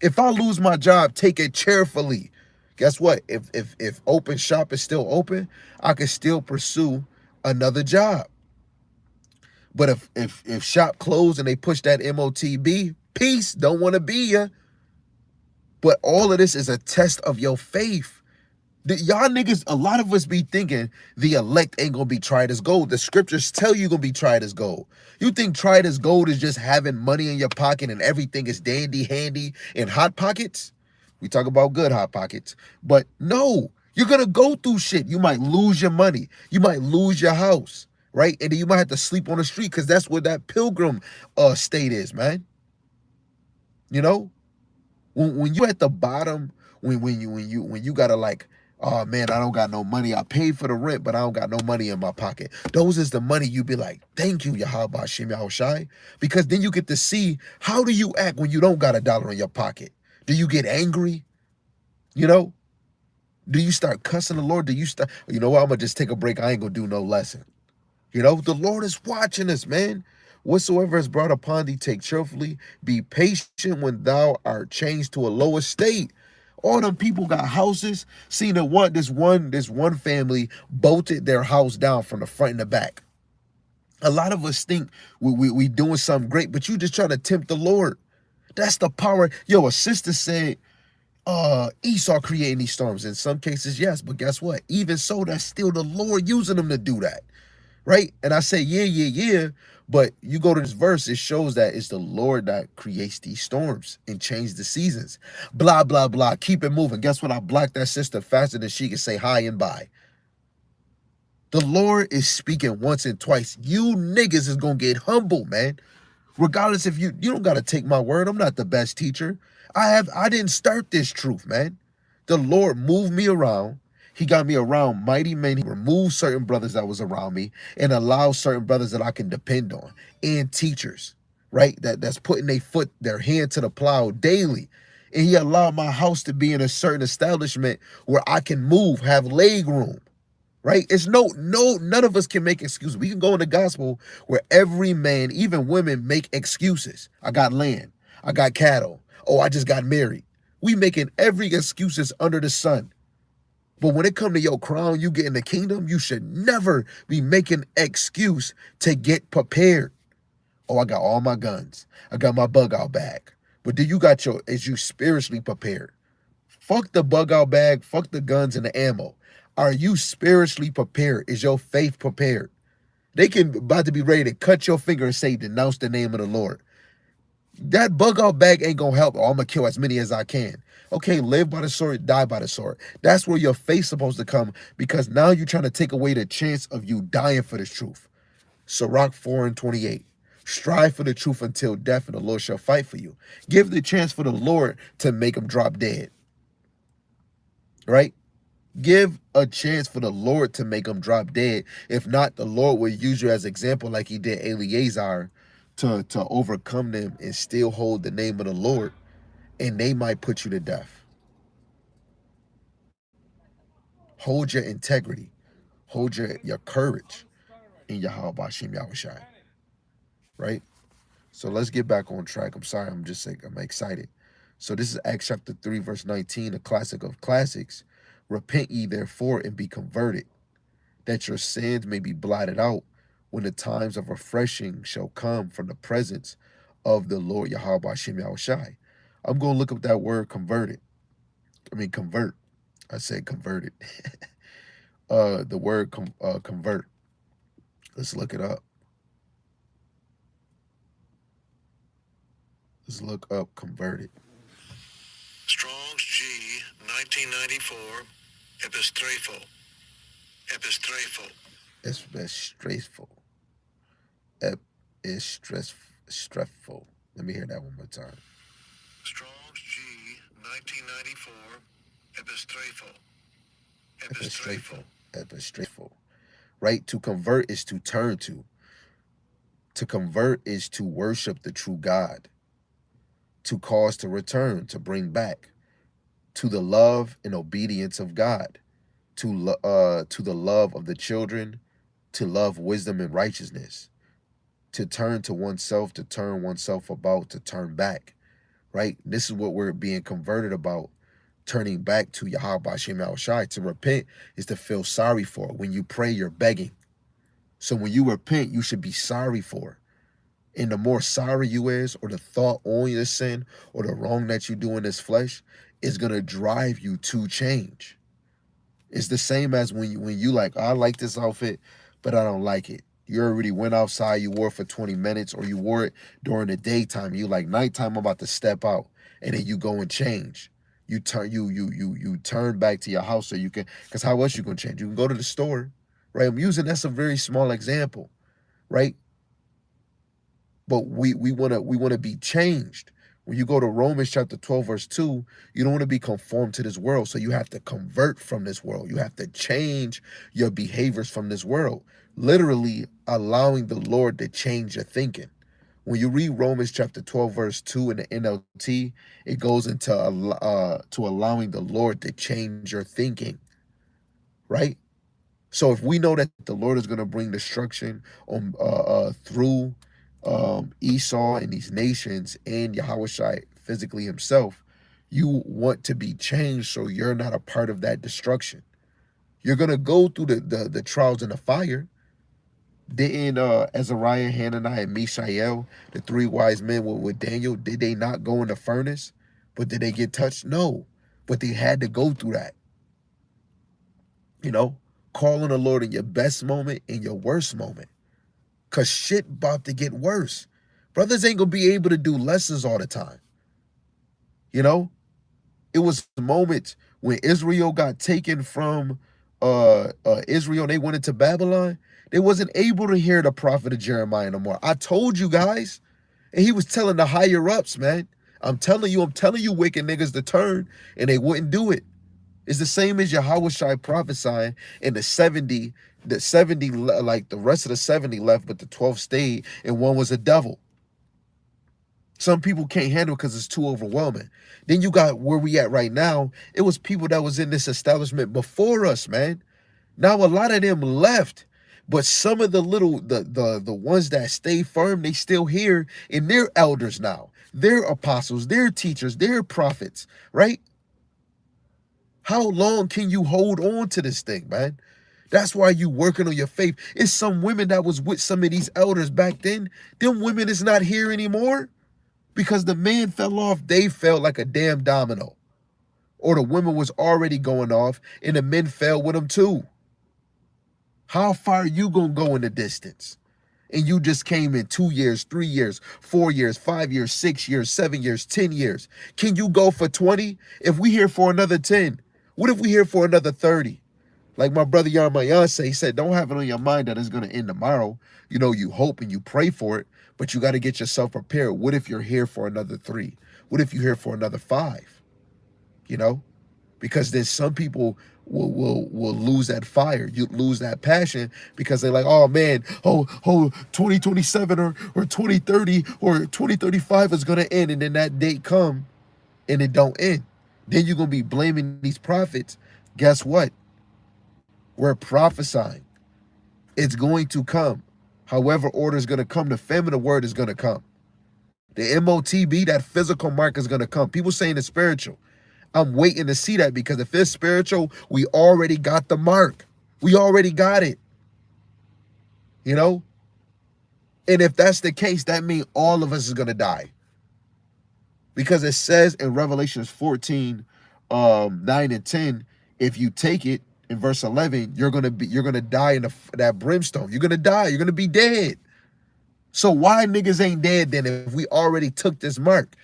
If I lose my job, take it cheerfully. Guess what? If open shop is still open, I can still pursue another job. But if shop closed and they push that MOTB, peace, don't want to be ya. But all of this is a test of your faith. Y'all niggas, a lot of us be thinking the elect ain't gonna be tried as gold. The scriptures tell you gonna be tried as gold. You think tried as gold is just having money in your pocket and everything is dandy, handy, and hot pockets? We talk about good hot pockets. But no, you're gonna go through shit. You might lose your money. You might lose your house, right? And then you might have to sleep on the street, because that's what that pilgrim state is, man. You know? When you at the bottom, when you gotta like, oh man, I don't got no money. I paid for the rent, but I don't got no money in my pocket. Those is the money you be like, thank you, Yahweh Shem Yahweh Shai. Because then you get to see, how do you act when you don't got a dollar in your pocket? Do you get angry? You know? Do you start cussing the Lord? Do you start, you know what, I'm gonna just take a break. I ain't gonna do no lesson. You know, the Lord is watching us, man. Whatsoever is brought upon thee, take cheerfully. Be patient when thou art changed to a lower state. All them people got houses. Seen this one family bolted their house down from the front and the back. A lot of us think we doing something great, but you just trying to tempt the Lord. That's the power. Yo, a sister said, Esau creating these storms. In some cases, yes, but guess what? Even so, that's still the Lord using them to do that. Right? And I say, yeah. But you go to this verse, it shows that it's the Lord that creates these storms and change the seasons. Blah, blah, blah. Keep it moving. Guess what? I blocked that sister faster than she can say hi and bye. The Lord is speaking once and twice. You niggas is going to get humble, man. Regardless if you don't got to take my word. I'm not the best teacher. I didn't start this truth, man. The Lord moved me around. He got me around mighty men. He removed certain brothers that was around me and allowed certain brothers that I can depend on, and teachers, right? That's putting their hand to the plow daily. And he allowed my house to be in a certain establishment where I can move, have leg room. Right? It's none of us can make excuses. We can go in the gospel where every man, even women, make excuses. I got land. I got cattle. Oh, I just got married. We making every excuses under the sun. But when it come to your crown, you get in the kingdom, you should never be making excuse to get prepared. Oh, I got all my guns. I got my bug out bag. But is you spiritually prepared? Fuck the bug out bag, fuck the guns and the ammo. Are you spiritually prepared? Is your faith prepared? They can about to be ready to cut your finger and say, denounce the name of the Lord. That bug out bag ain't gonna help. Oh, I'm gonna kill as many as I can. Okay, live by the sword, die by the sword. That's where your faith's supposed to come, because now you're trying to take away the chance of you dying for this truth. Sirach 4:28. Strive for the truth until death, and the Lord shall fight for you. Give the chance for the Lord to make them drop dead. Right? Give a chance for the Lord to make them drop dead. If not, the Lord will use you as example, like he did Eleazar, to overcome them and still hold the name of the Lord, and they might put you to death. Hold your integrity. Hold your courage in Yahweh Bashim Yahushai. Right? So let's get back on track. I'm sorry, I'm excited. So this is Acts chapter 3, verse 19, a classic of classics. Repent ye therefore and be converted, that your sins may be blotted out when the times of refreshing shall come from the presence of the Lord Yahweh Shem Yahushai. I'm going to look up that word converted. I mean, convert. I said converted. The word convert. Let's look it up. Let's look up converted. Strong's G 1994 Epistrefo. Epistrefo. It's stressful. Ep is stressful. Let me hear that one more time. Strong's G 1994 Epistrefo. Epistrefo. Epistrefo. Right? To convert is to turn to. To convert is to worship the true God. To cause to return, to bring back. To the love and obedience of God. To the love of the children. To love wisdom and righteousness. To turn to oneself, to turn oneself about, to turn back. Right? This is what we're being converted about. Turning back to Yahweh Shem Yahushai. To repent is to feel sorry for. When you pray, you're begging. So when you repent, you should be sorry for. And the more sorry you is, or the thought on your sin, or the wrong that you do in this flesh, is gonna drive you to change. It's the same as when you like, I like this outfit, but I don't like it. You already went outside, you wore it for 20 minutes, or you wore it during the daytime. You like nighttime, I'm about to step out, and then you go and change. You turn back to your house so you can, because how else you gonna change? You can go to the store, right? I'm using that's a very small example, right? But we wanna be changed. When you go to Romans chapter 12, verse 2, you don't want to be conformed to this world. So you have to convert from this world. You have to change your behaviors from this world. Literally allowing the Lord to change your thinking. When you read Romans chapter 12, verse 2 in the NLT, it goes into to allowing the Lord to change your thinking, right? So if we know that the Lord is going to bring destruction on through Esau and these nations and Yahushua physically himself, you want to be changed so you're not a part of that destruction. You're going to go through the trials and the fire. Didn't Azariah, Hananiah, and Mishael, the three wise men with Daniel, did they not go in the furnace? But did they get touched? No. But they had to go through that. You know, call on the Lord in your best moment and your worst moment. Because shit about to get worse. Brothers ain't going to be able to do lessons all the time. You know, it was moments when Israel got taken from Israel and they went into Babylon. They wasn't able to hear the prophet of Jeremiah no more. I told you guys. And he was telling the higher ups, man. I'm telling you, wicked niggas to turn, and they wouldn't do it. It's the same as Yahushua prophesying, and the 70, like the rest of the 70 left, but the 12 stayed, and one was a devil. Some people can't handle it because it's too overwhelming. Then you got where we at right now. It was people that was in this establishment before us, man. Now a lot of them left. But some of the ones that stay firm, they still here, and they're elders now. They're apostles, they're teachers, they're prophets, right? How long can you hold on to this thing, man? That's why you working on your faith. It's some women that was with some of these elders back then. Them women is not here anymore because the man fell off. They fell like a damn domino. Or the women was already going off and the men fell with them too. How far are you going to go in the distance? And you just came in 2 years, 3 years, 4 years, 5 years, 6 years, 7 years, 10 years. Can you go for 20? If we here for another 10, what if we here for another 30? Like my brother Yarmayan said, he said, don't have it on your mind that it's going to end tomorrow. You know, you hope and you pray for it, but you got to get yourself prepared. What if you're here for another 3? What if you're here for another 5? You know? Because then some people will lose that fire. You lose that passion because they're like, oh man, 2027 or 2030 or 2035 is gonna end, and then that date come and it don't end. Then you're gonna be blaming these prophets. Guess what? We're prophesying. It's going to come. However order is gonna come, the feminine word is gonna come. The MOTB, that physical mark is gonna come. People saying it's spiritual. I'm waiting to see that, because if it's spiritual, we already got the mark. We already got it, you know? And if that's the case, that means all of us is gonna die. Because it says in Revelations 14, 9 and 10, if you take it in verse 11, you're gonna die in that brimstone. You're gonna die. You're gonna be dead. So why niggas ain't dead then if we already took this mark?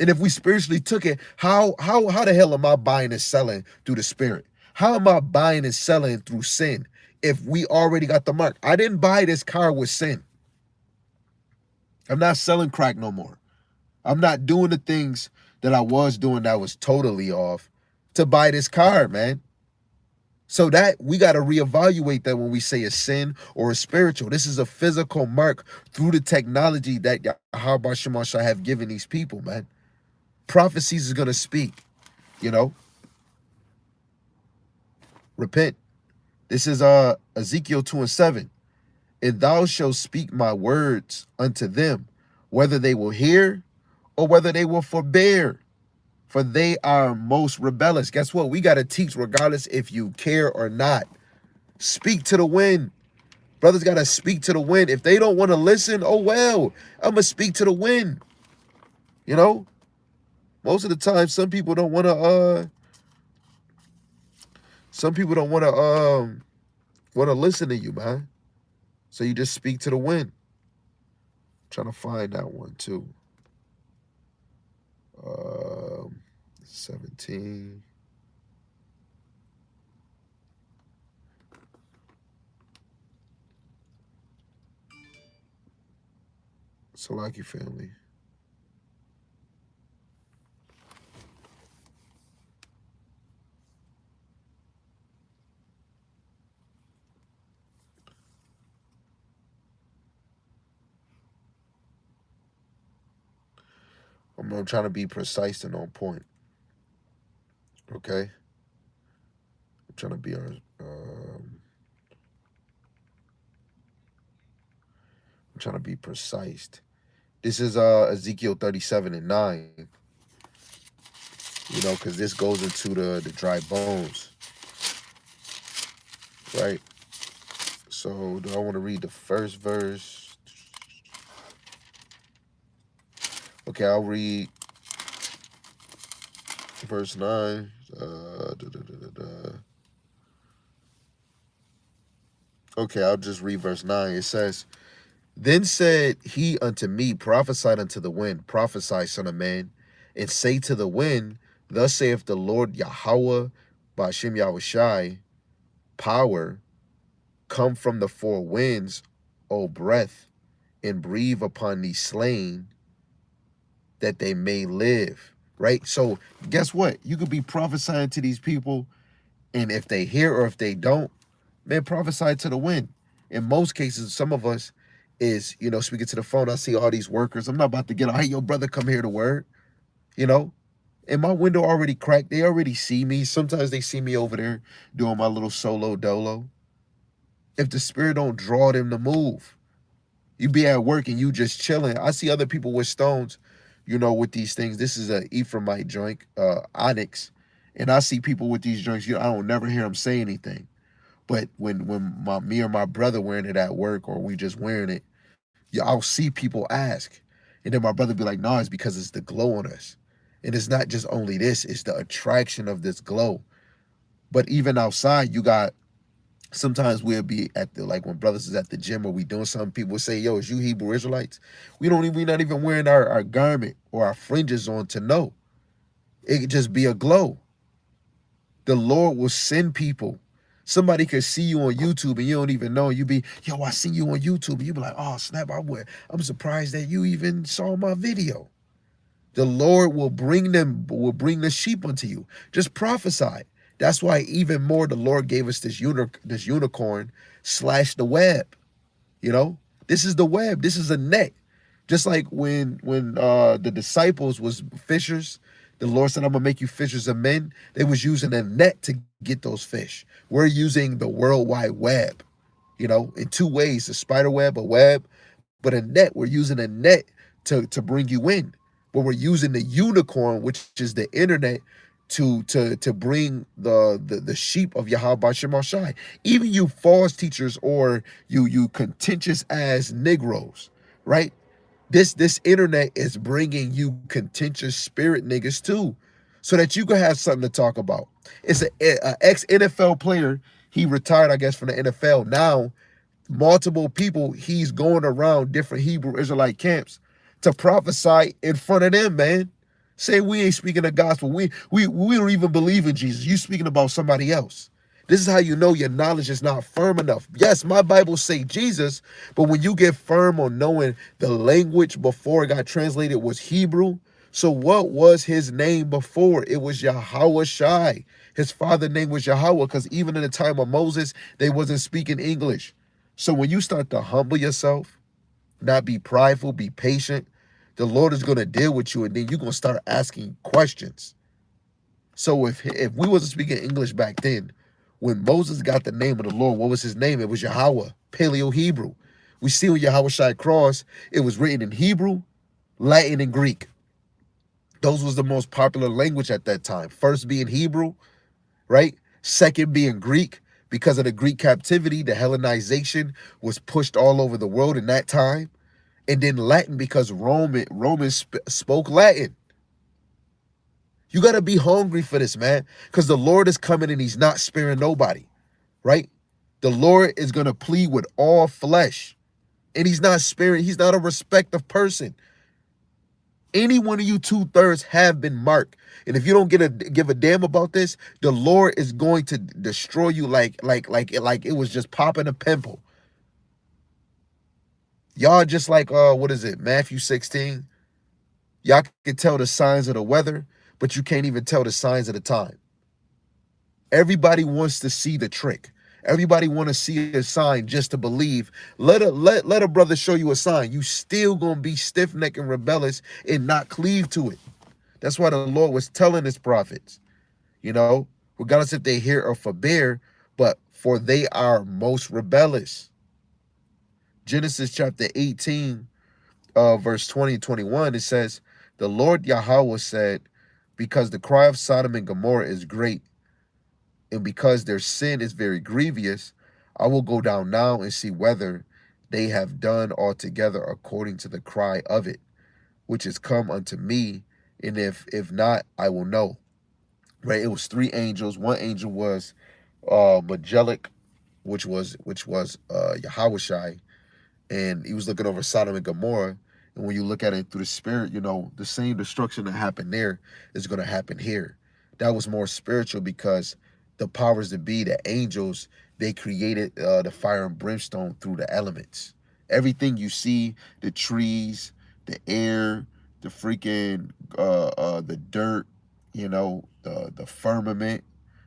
And if we spiritually took it, how the hell am I buying and selling through the spirit? How am I buying and selling through sin if we already got the mark? I didn't buy this car with sin. I'm not selling crack no more. I'm not doing the things that I was doing that was totally off to buy this car, man. So that we got to reevaluate that when we say a sin or a spiritual. This is a physical mark through the technology that Yahweh Shemashah have given these people, man. Prophecies is going to speak, you know. Repent. This is Ezekiel 2 and 7. And thou shalt speak my words unto them, whether they will hear or whether they will forbear. For they are most rebellious. Guess what? We got to teach regardless if you care or not. Speak to the wind. Brothers got to speak to the wind. If they don't want to listen, oh well, I'm going to speak to the wind. You know? Most of the time, some people don't want to listen to you, man. So you just speak to the wind. I'm trying to find that one too. 17. Salaki family. I'm trying to be precise and on point. Okay? I'm trying to be I'm trying to be precise. This is Ezekiel 37 and 9. You know, because this goes into the dry bones. Right? So do I want to read the first verse? Okay, I'll read verse 9. Okay, I'll just read verse 9. It says, Then said he unto me, prophesy unto the wind, prophesy, son of man, and say to the wind, Thus saith the Lord Yahweh, Ba'ashem Yahushai, power, come from the four winds, O breath, and breathe upon these slain, that they may live. Right? So guess what? You could be prophesying to these people, and if they hear or if they don't, man, prophesy to the wind. In most cases, some of us is, you know, speaking to the phone. I see all these workers. I'm not about to get on, hey, yo, brother, come here to work. You know? And my window already cracked. They already see me. Sometimes they see me over there doing my little solo dolo. If the spirit don't draw them to move, you be at work and you just chilling. I see other people with stones, you know, with these things. This is a Ephraimite joint, onyx. And I see people with these joints, I don't never hear them say anything. But when me or my brother wearing it at work, or we just wearing it, yeah, I'll see people ask. And then my brother be like, no, it's because it's the glow on us. And it's not just only this, it's the attraction of this glow. But even outside, you got, sometimes we'll be at the, like when brothers is at the gym or we doing something, people will say, yo, is you Hebrew Israelites? We not even wearing our garment or our fringes on to know. It could just be a glow. The Lord will send people. Somebody could see you on YouTube and you don't even know. You be, yo, I see you on YouTube. And you be like, oh, snap, I'm surprised that you even saw my video. The Lord will bring the sheep unto you. Just prophesy. That's why even more the Lord gave us this unicorn slash the web. You know, this is the web. This is a net. Just like when the disciples was fishers, the Lord said, I'm gonna make you fishers of men. They was using a net to get those fish. We're using the World Wide Web, you know, in two ways: a spider web, a web, but a net. We're using a net to bring you in. But we're using the unicorn, which is the internet, to bring the sheep of Yahweh Shemashai. Even you false teachers, or you contentious as Negroes, right? This internet is bringing you contentious spirit niggas too, so that you can have something to talk about. It's a ex NFL player. He retired, I guess, from the NFL. Now multiple people, he's going around different Hebrew Israelite camps to prophesy in front of them, man. Say we ain't speaking the gospel. We don't even believe in Jesus. You speaking about somebody else. This is how you know your knowledge is not firm enough. Yes, my Bible say Jesus, but when you get firm on knowing the language before it got translated was Hebrew, so what was his name before? It was Yahweh Shai. His father name was Yahweh, because even in the time of Moses, they wasn't speaking English. So when you start to humble yourself, not be prideful, be patient, the Lord is going to deal with you, and then you're going to start asking questions. So if we wasn't speaking English back then, when Moses got the name of the Lord, what was his name? It was Yahweh, Paleo Hebrew. We see on Yahweh Shai cross, it was written in Hebrew, Latin, and Greek. Those was the most popular language at that time. First being Hebrew, right? Second being Greek. Because of the Greek captivity, the Hellenization was pushed all over the world in that time. And then Latin, because Romans spoke Latin. You got to be hungry for this, man, because the Lord is coming and he's not sparing nobody, right? The Lord is going to plead with all flesh, and he's not sparing. He's not a respective person. Any one of you 2/3 have been marked. And if you don't give a damn about this, the Lord is going to destroy you like it was just popping a pimple. Y'all just like what is it, Matthew 16? Y'all can tell the signs of the weather, but you can't even tell the signs of the time. Everybody wants to see the trick. Everybody want to see a sign just to believe. Let a brother show you a sign. You still gonna be stiff-necked and rebellious and not cleave to it. That's why the Lord was telling his prophets, you know, regardless if they hear or forbear, but for they are most rebellious. Genesis chapter 18, verse 20 and 21, it says, the Lord Yahweh said, because the cry of Sodom and Gomorrah is great, and because their sin is very grievous, I will go down now and see whether they have done altogether according to the cry of it, which is come unto me, and if not, I will know. Right? It was three angels. One angel was Majelic, which was Yahushai, and he was looking over Sodom and Gomorrah. And when you look at it through the spirit, you know, the same destruction that happened there is going to happen here. That was more spiritual because the powers that be, the angels, they created the fire and brimstone through the elements. Everything you see, the trees, the air, the freaking the dirt, you know, the firmament,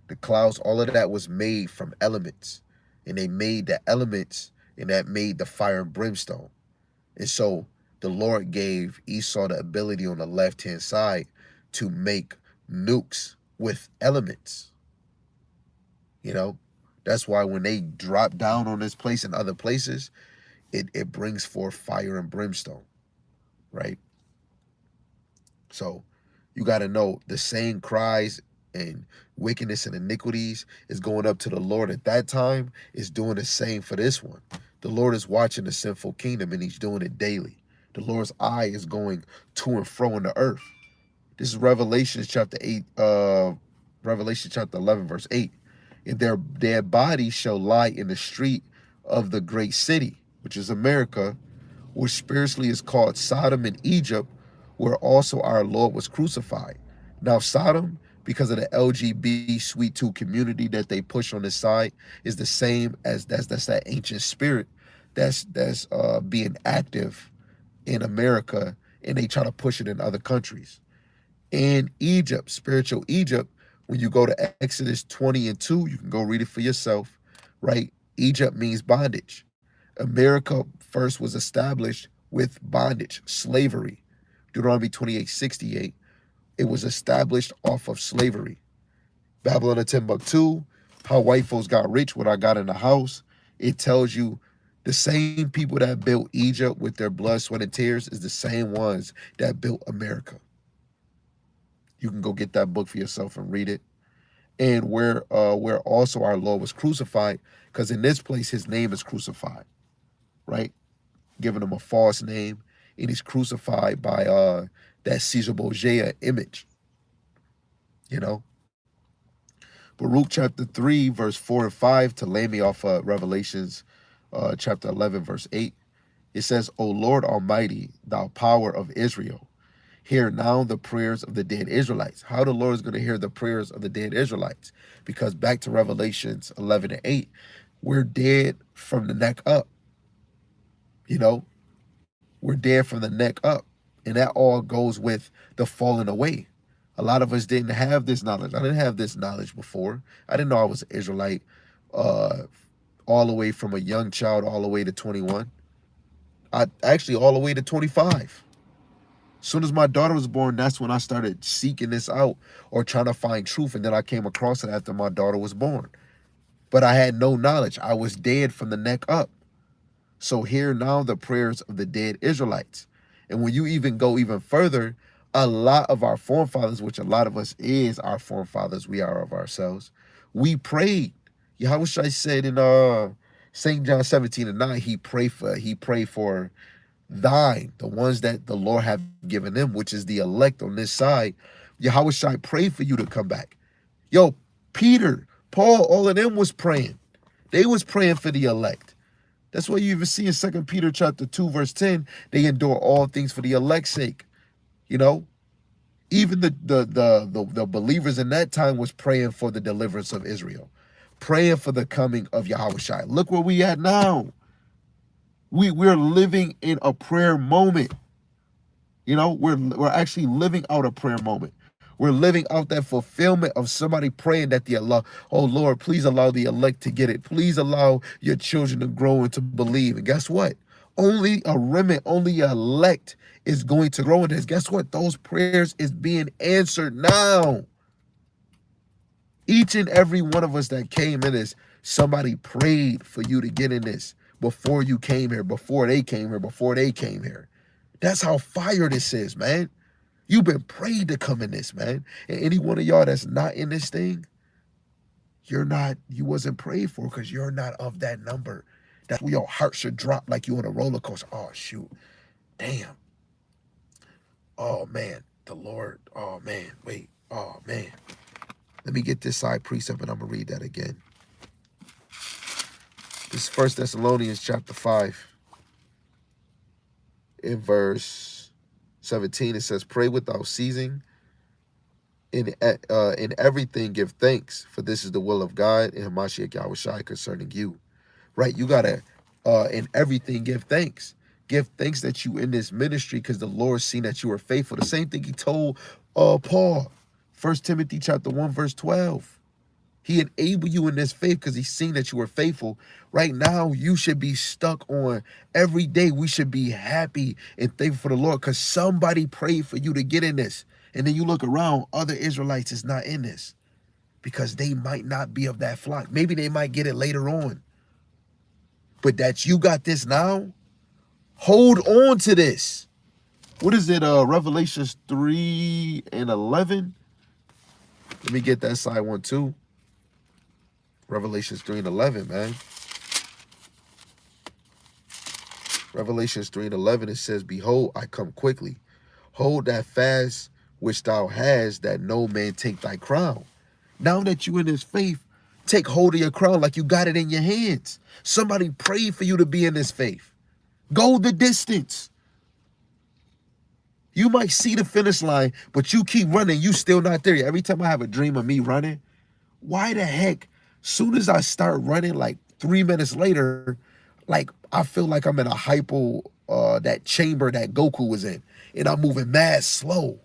the clouds, all of that was made from elements. And they made the elements, and that made the fire and brimstone. And so the Lord gave Esau the ability on the left-hand side to make nukes with elements. You know, that's why when they drop down on this place and other places, it brings forth fire and brimstone, right? So you got to know the same cries and wickedness and iniquities is going up to the Lord at that time is doing the same for this one. The Lord is watching the sinful kingdom, and he's doing it daily. The Lord's eye is going to and fro in the earth. This is Revelation chapter 8, Revelation chapter 11, verse 8. And their bodies shall lie in the street of the great city, which is America, which spiritually is called Sodom and Egypt, where also our Lord was crucified. Now, Sodom, because of the LGB Sweet 2 community that they push on this side, is the same as that's that ancient spirit that's being active in America, and they try to push it in other countries. In Egypt, spiritual Egypt, when you go to Exodus 20 and 2, you can go read it for yourself, right? Egypt means bondage. America first was established with bondage, slavery. Deuteronomy 28:68. It was established off of slavery. Babylon and Timbuktu, how white folks got rich, what I got in the house. It tells you the same people that built Egypt with their blood, sweat, and tears is the same ones that built America. You can go get that book for yourself and read it. And where also our Lord was crucified, because in this place his name is crucified, right? Giving him a false name, and he's crucified by that Caesar Borgia image, you know. Baruch chapter 3, verse 4 and 5, to lay me off Revelations chapter 11, verse 8. It says, O Lord Almighty, thou power of Israel, hear now the prayers of the dead Israelites. How the Lord is going to hear the prayers of the dead Israelites? Because back to Revelations 11 and 8, we're dead from the neck up. You know, we're dead from the neck up. And that all goes with the falling away. A lot of us didn't have this knowledge. I didn't have this knowledge before. I didn't know I was an Israelite uh, all the way from a young child all the way to 21. I actually all the way to 25. As soon as my daughter was born, that's when I started seeking this out or trying to find truth. And then I came across it after my daughter was born. But I had no knowledge. I was dead from the neck up. So hear now the prayers of the dead Israelites. And when you even go even further, a lot of our forefathers, which a lot of us is our forefathers, we are of ourselves, we prayed. Yahushua said in St. John 17 and 9, he prayed for thine, the ones that the Lord have given them, which is the elect on this side. Yahushua prayed for you to come back. Yo, Peter, Paul, all of them was praying. They was praying for the elect. That's why you even see in 2 Peter chapter 2, verse 10, they endure all things for the elect's sake. You know, even the believers in that time was praying for the deliverance of Israel, praying for the coming of Yahushua. Look where we at now. We're living in a prayer moment. You know, we're actually living out a prayer moment. We're living out that fulfillment of somebody praying that the Allah, oh Lord, please allow the elect to get it. Please allow your children to grow and to believe. And guess what? Only a remnant, only a elect is going to grow in this. Guess what? Those prayers is being answered now. Each and every one of us that came in this, somebody prayed for you to get in this before you came here, before they came here, before they came here. That's how fire this is, man. You've been prayed to come in this, man. And any one of y'all that's not in this thing, you wasn't prayed for because you're not of that number. That's where your heart should drop like you on a roller coaster. Oh, shoot. Damn. Oh, man. The Lord. Oh, man. Wait. Oh, man. Let me get this side precept and I'm going to read that again. This is 1 Thessalonians chapter 5. In verse 17, it says, pray without ceasing. In everything give thanks, for this is the will of God and Hamashiach Yahushua concerning you. Right? You got to, in everything give thanks. Give thanks that you in this ministry because the Lord seen that you are faithful. The same thing he told Paul. 1 Timothy chapter 1, verse 12. He enabled you in this faith because he's seen that you were faithful. Right now, you should be stuck on every day. We should be happy and thankful for the Lord because somebody prayed for you to get in this. And then you look around, other Israelites is not in this because they might not be of that flock. Maybe they might get it later on. But that you got this now, hold on to this. What is it? Revelations 3 and 11. Let me get that side one too. Revelations 3 and 11, man. Revelations 3 and 11, it says, behold, I come quickly. Hold that fast which thou hast, that no man take thy crown. Now that you in this faith, take hold of your crown like you got it in your hands. Somebody prayed for you to be in this faith. Go the distance. You might see the finish line, but you keep running, you still not there. Every time I have a dream of me running, why the heck, soon as I start running, like 3 minutes later, like I feel like I'm in a hypo, that chamber that Goku was in, and I'm moving mad slow.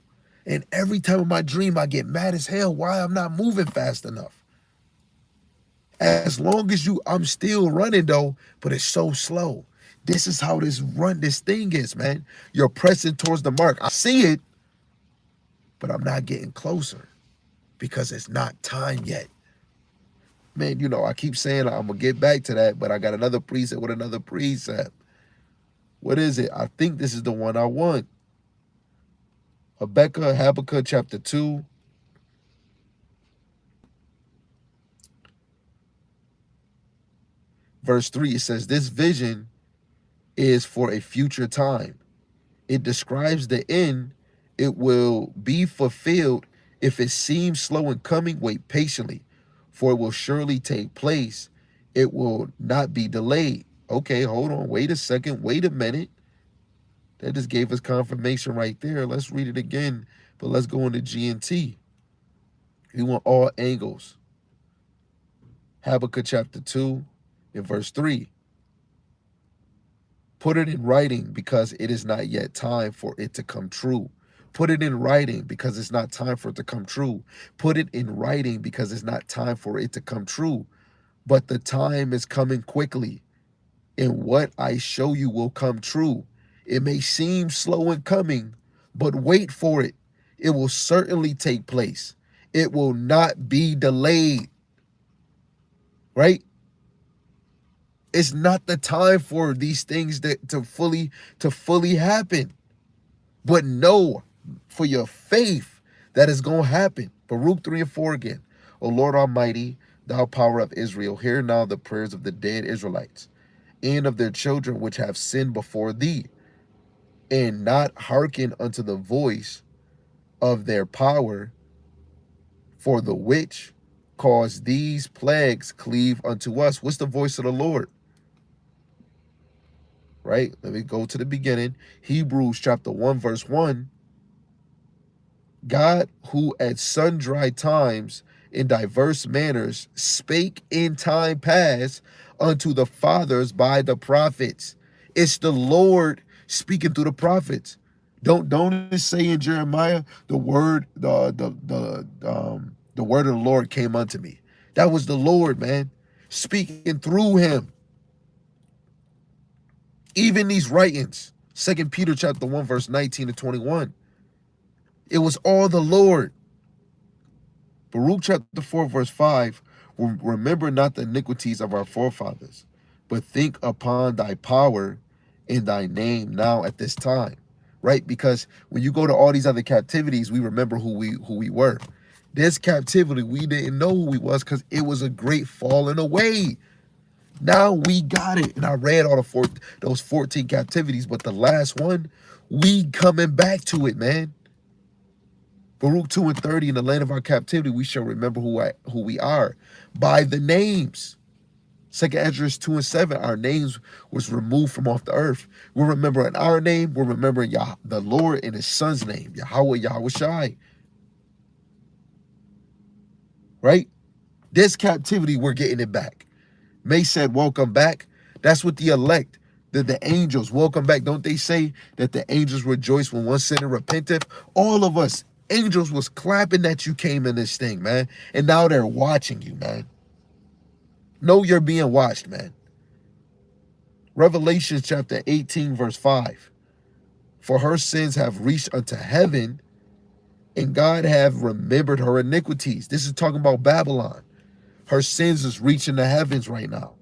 And every time in my dream, I get mad as hell why I'm not moving fast enough. As long as I'm still running though, but it's so slow. This is how this thing is, man. You're pressing towards the mark. I see it, but I'm not getting closer because it's not time yet. Man, you know, I keep saying I'm going to get back to that, but I got another precept with another precept. What is it? I think this is the one I want. Habakkuk chapter 2, verse 3, it says, this vision is for a future time. It describes the end. It will be fulfilled. If it seems slow in coming, wait patiently, for it will surely take place. It will not be delayed. Okay, hold on. Wait a second. Wait a minute. That just gave us confirmation right there. Let's read it again, but let's go into GNT. We want all angles. Habakkuk chapter 2 and verse 3. Put it in writing because it is not yet time for it to come true. Put it in writing because it's not time for it to come true. Put it in writing because it's not time for it to come true. But the time is coming quickly, and what I show you will come true. It may seem slow in coming, but wait for it. It will certainly take place. It will not be delayed, right? It's not the time for these things to fully happen. But know for your faith that is going to happen. Baruch 3 and 4 again. O Lord Almighty, thou power of Israel, hear now the prayers of the dead Israelites and of their children which have sinned before thee, and not hearken unto the voice of their power, for the which cause these plagues cleave unto us. What's the voice of the Lord? Right? Let me go to the beginning. Hebrews chapter 1, verse 1. God, who at sundry times in diverse manners spake in time past unto the fathers by the prophets. It's the Lord speaking through the prophets. Don't it say in Jeremiah, the word the word of the Lord came unto me. That was the Lord, man, speaking through him. Even these writings, 2 Peter chapter 1, verse 19 to 21. It was all the Lord. Baruch chapter 4, verse 5, remember not the iniquities of our forefathers, but think upon thy power in thy name now at this time. Right? Because when you go to all these other captivities, we remember who we were. This captivity, we didn't know who we was because it was a great falling away. Now we got it. And I read all those 14 captivities, but the last one, we coming back to it, man. Baruch 2 and 30, in the land of our captivity, we shall remember who we are by the names. 2nd Esdras 2 and 7, our names was removed from off the earth. We're remembering our name. We're remembering the Lord and his son's name, Yahweh Shai. Right? This captivity, we're getting it back. May said, welcome back. That's what the elect, the angels, welcome back. Don't they say that the angels rejoice when one sinner repenteth? All of us, angels was clapping that you came in this thing, man. And now they're watching you, man. Know you're being watched, man. Revelation chapter 18, verse 5. For her sins have reached unto heaven, and God have remembered her iniquities. This is talking about Babylon. Her sins is reaching the heavens right now.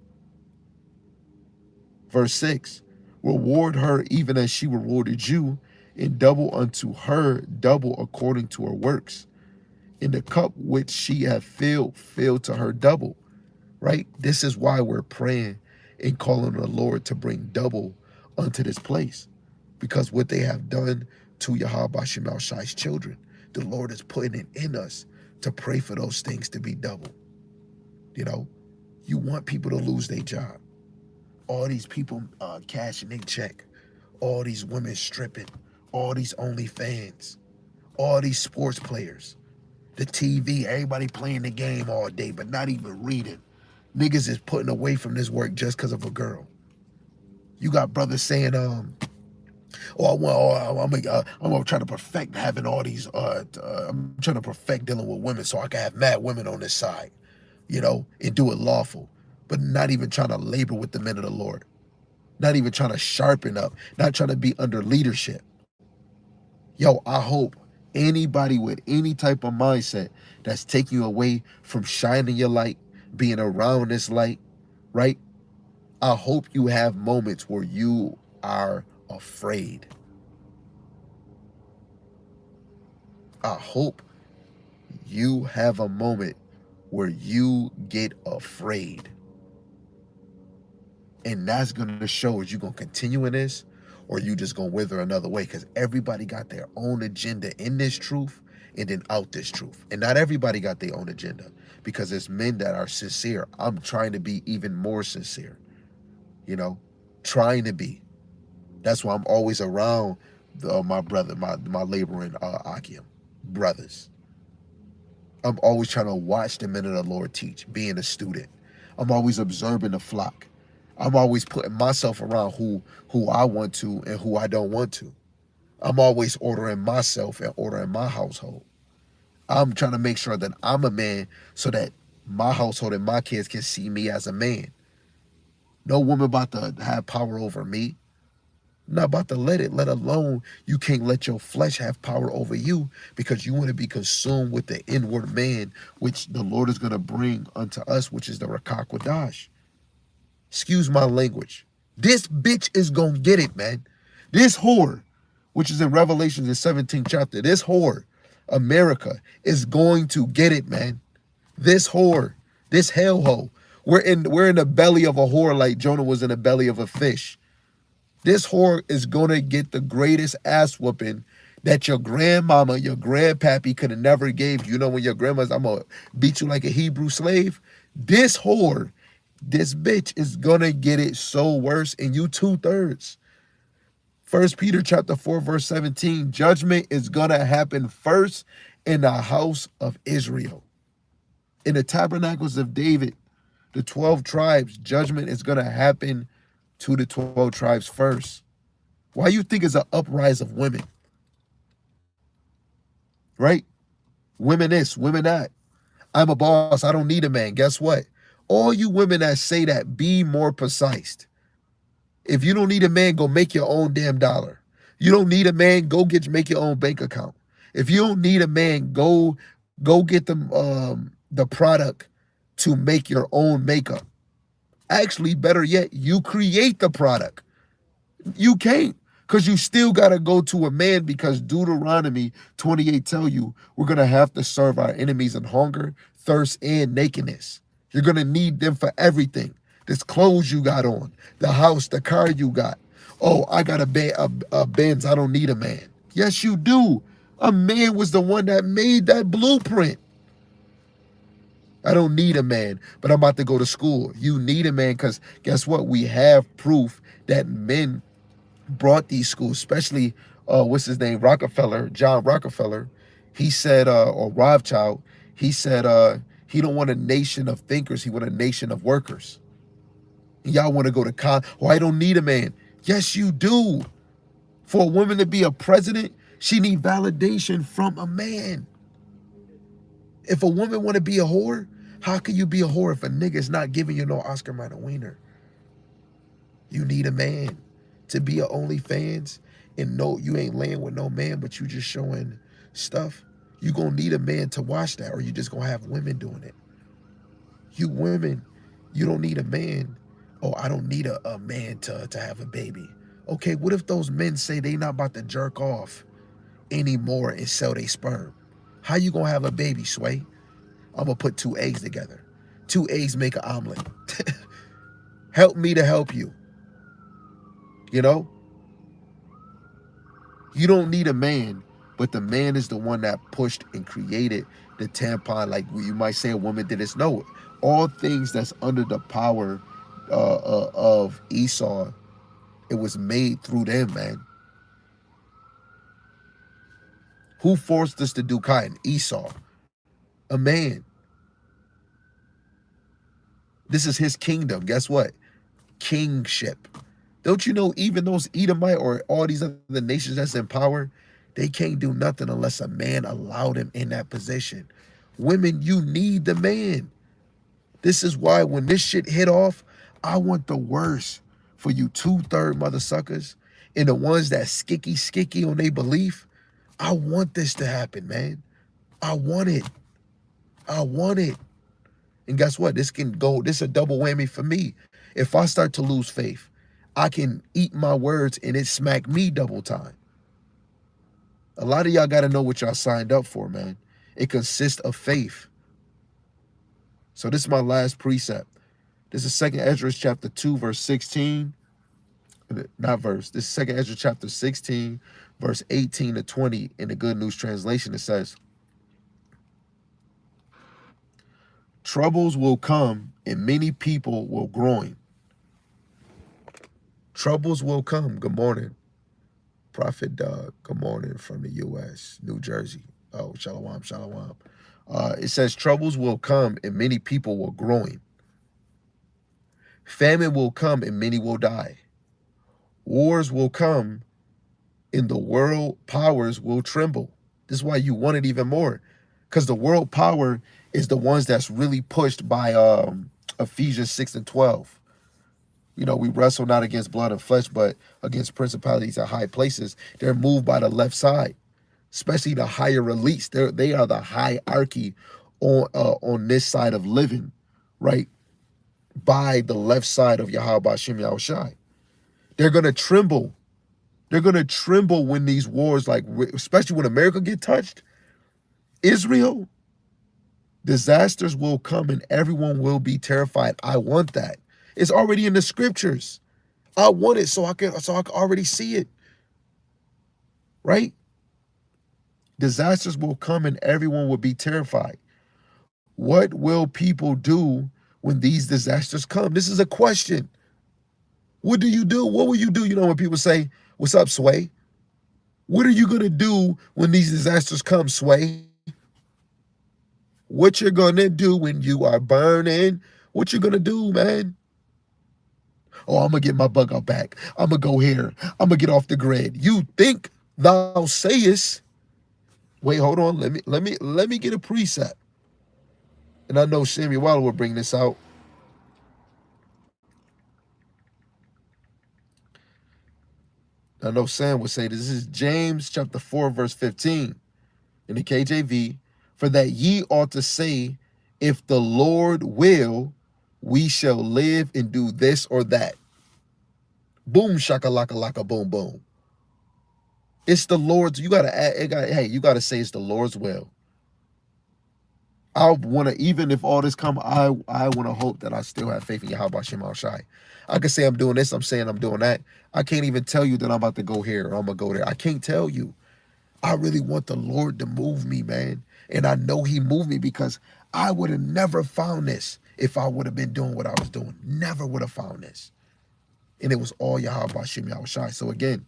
Verse 6, reward her even as she rewarded you, and double unto her double according to her works. In the cup which she hath filled, fill to her double. Right? This is why we're praying and calling on the Lord to bring double unto this place. Because what they have done to Yahweh Shem Shai's children, the Lord is putting it in us to pray for those things to be double. You know, you want people to lose their job. All these people cashing their check, all these women stripping, all these OnlyFans, all these sports players, the TV, everybody playing the game all day, but not even reading. Niggas is putting away from this work just because of a girl. You got brothers saying, I'm gonna try to perfect having all these, I'm trying to perfect dealing with women so I can have mad women on this side, you know, and do it lawful, but not even trying to labor with the men of the Lord. Not even trying to sharpen up, not trying to be under leadership. Yo, I hope anybody with any type of mindset that's taking you away from shining your light, being around this light, right? I hope you have moments where you are afraid. I hope you have a moment where you get afraid. And that's going to show is you going to continue in this or you just going to wither another way, because everybody got their own agenda in this truth and then out this truth. And not everybody got their own agenda, because there's men that are sincere. I'm trying to be even more sincere, you know, trying to be. That's why I'm always around my brother, my laboring Akim brothers. I'm always trying to watch the men of the Lord teach, being a student. I'm always observing the flock. I'm always putting myself around who I want to and who I don't want to. I'm always ordering myself and ordering my household. I'm trying to make sure that I'm a man so that my household and my kids can see me as a man. No woman about to have power over me. I'm not about to let it, let alone you can't let your flesh have power over you, because you want to be consumed with the inward man, which the Lord is going to bring unto us, which is the Rakak Wadash. Excuse my language. This bitch is going to get it, man. This whore, which is in Revelation, the 17th chapter, this whore, America, is going to get it, man. This whore, this hellhole. We're in the belly of a whore like Jonah was in the belly of a fish. This whore is gonna get the greatest ass whooping that your grandmama, your grandpappy could have never gave you. You know, when your grandma's, I'm gonna beat you like a Hebrew slave. This whore, this bitch is gonna get it so worse, and you 2/3. First Peter chapter 4, verse 17, judgment is gonna happen first in the house of Israel. In the tabernacles of David, the 12 tribes, judgment is gonna happen to the 12 tribes first. Why you think it's an uprise of women? Right? Women this, women that. I'm a boss, I don't need a man. Guess what? All you women that say that, be more precise. If you don't need a man, go make your own damn dollar. You don't need a man, go make your own bank account. If you don't need a man, go get the product to make your own makeup. Actually, better yet, you create the product. You can't, because you still got to go to a man, because Deuteronomy 28 tell you we're going to have to serve our enemies in hunger, thirst, and nakedness. You're going to need them for everything. This clothes you got on, the house, the car you got. Oh, I got a Benz. I don't need a man. Yes, you do. A man was the one that made that blueprint. I don't need a man, but I'm about to go to school. You need a man, because guess what? We have proof that men brought these schools, especially what's his name, Rockefeller, John Rockefeller. He said, or Rothschild, he said he don't want a nation of thinkers, he want a nation of workers. And y'all want to go to oh, I don't need a man. Yes, you do. For a woman to be a president, she need validation from a man. If a woman want to be a whore, how can you be a whore if a nigga's not giving you no Oscar Mayer wiener? You need a man to be a OnlyFans, and no, you ain't laying with no man, but you just showing stuff. You gonna need a man to watch that, or you just gonna have women doing it. You women, you don't need a man. Oh, I don't need a man to have a baby. Okay, what if those men say they not about to jerk off anymore and sell their sperm? How you gonna have a baby, Sway? I'm gonna put 2 eggs together. 2 eggs make an omelet. Help me to help you. You know? You don't need a man, but the man is the one that pushed and created the tampon. Like you might say a woman did this. No, all things that's under the power of Esau, it was made through them, man. Who forced us to do cotton? Esau, a man. This is his kingdom. Guess what? Kingship. Don't you know even those Edomite or all these other nations that's in power, they can't do nothing unless a man allowed them in that position. Women, you need the man. This is why when this shit hit off, I want the worst for you 2/3 mother suckers and the ones that skicky on their belief. I want this to happen, man. I want it. I want it. And guess what? This is a double whammy for me. If I start to lose faith, I can eat my words and it smack me double time. A lot of y'all got to know what y'all signed up for, man. It consists of faith. So this is my last precept. This is 2nd Ezra chapter 2, verse 16. Not verse. This is 2nd Ezra chapter 16, verse 18 to 20. In the Good News Translation, it says, troubles will come and many people will groan. Troubles will come. Good morning. Prophet Doug, good morning from the U.S., New Jersey. Oh, shalom, shalom. It says troubles will come and many people will groan. Famine will come and many will die. Wars will come and the world powers will tremble. This is why you want it even more. Because the world power is the ones that's really pushed by Ephesians 6 and 12. You know, we wrestle not against blood and flesh, but against principalities at high places. They're moved by the left side, especially the higher elites. They are the hierarchy on this side of living, right? By the left side of Yahweh Shem Yahushai. They're gonna tremble. They're gonna tremble when these wars, like especially when America get touched, Israel, disasters will come and everyone will be terrified. I want that. It's already in the scriptures. I want it so I can already see it. Right? Disasters will come and everyone will be terrified. What will people do when these disasters come? This is a question. What do you do? What will you do? You know, when people say, what's up, Sway? What are you going to do when these disasters come, Sway? What you're going to do when you are burning? What you going to do, man? Oh, I'm going to get my bug out back. I'm going to go here. I'm going to get off the grid. You think thou sayest. Wait, hold on. Let me get a precept. And I know Samuel Waller will bring this out. I know Sam would say this is James chapter 4, verse 15 in the KJV. For that ye ought to say, if the Lord will, we shall live and do this or that. Boom, shakalaka laka boom boom. It's the Lord's. You gotta hey, you gotta say it's the Lord's will. I wanna, even if all this come, I wanna hope that I still have faith in Yahweh Shem Shai. I can say I'm doing this, I'm saying I'm doing that. I can't even tell you that I'm about to go here or I'm gonna go there. I can't tell you. I really want the Lord to move me, man. And I know he moved me because I would have never found this if I would have been doing what I was doing. Never would have found this. And it was all Yahweh Shem Yahushai. So again,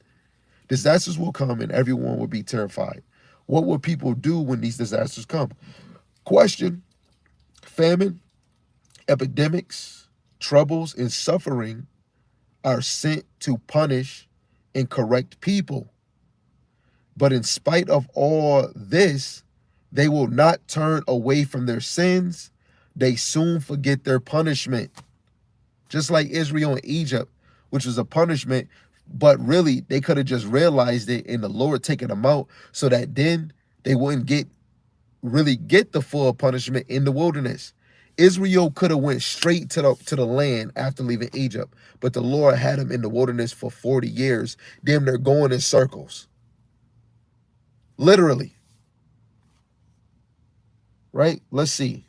disasters will come and everyone will be terrified. What will people do when these disasters come? Question: famine, epidemics, troubles, and suffering are sent to punish and correct people. But in spite of all this, they will not turn away from their sins. They soon forget their punishment. Just like Israel and Egypt, which was a punishment, but really they could have just realized it and the Lord taking them out so that then they wouldn't really get the full punishment in the wilderness. Israel could have went straight to the land after leaving Egypt, but the Lord had them in the wilderness for 40 years. Damn, they're going in circles. Literally. Right? Let's see.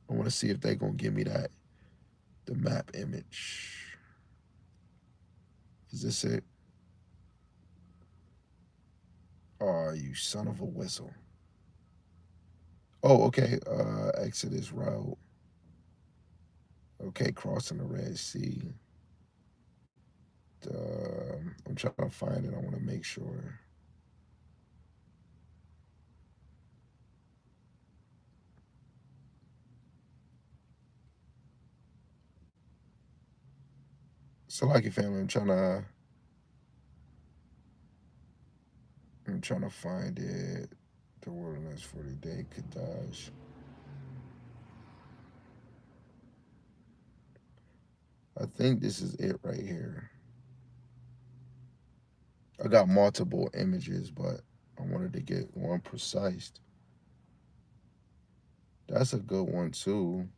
I want to see if they're going to give me the map image. Is this it? Oh, you son of a whistle. Oh, okay. Exodus route. Okay, crossing the Red Sea. I'm trying to find it. I want to make sure. So, like your family, I'm trying to find it. The wilderness 40-day Kadash. I think this is it right here. I got multiple images, but I wanted to get one precise That's a good one too.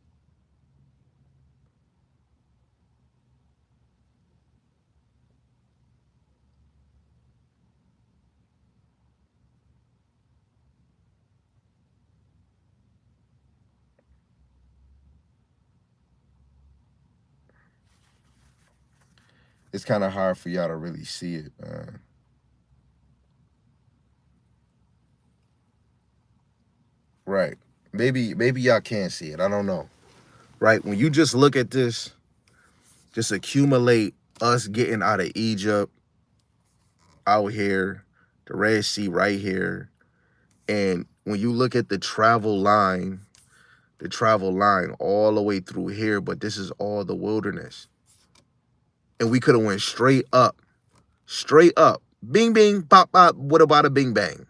It's kind of hard for y'all to really see it, man. Right. Maybe y'all can't see it. I don't know. Right. When you just look at this, just accumulate us getting out of Egypt out here, the Red Sea right here. And when you look at the travel line all the way through here, but this is all the wilderness. And we could have went straight up. Bing, bing, pop, pop. What about a bing, bang?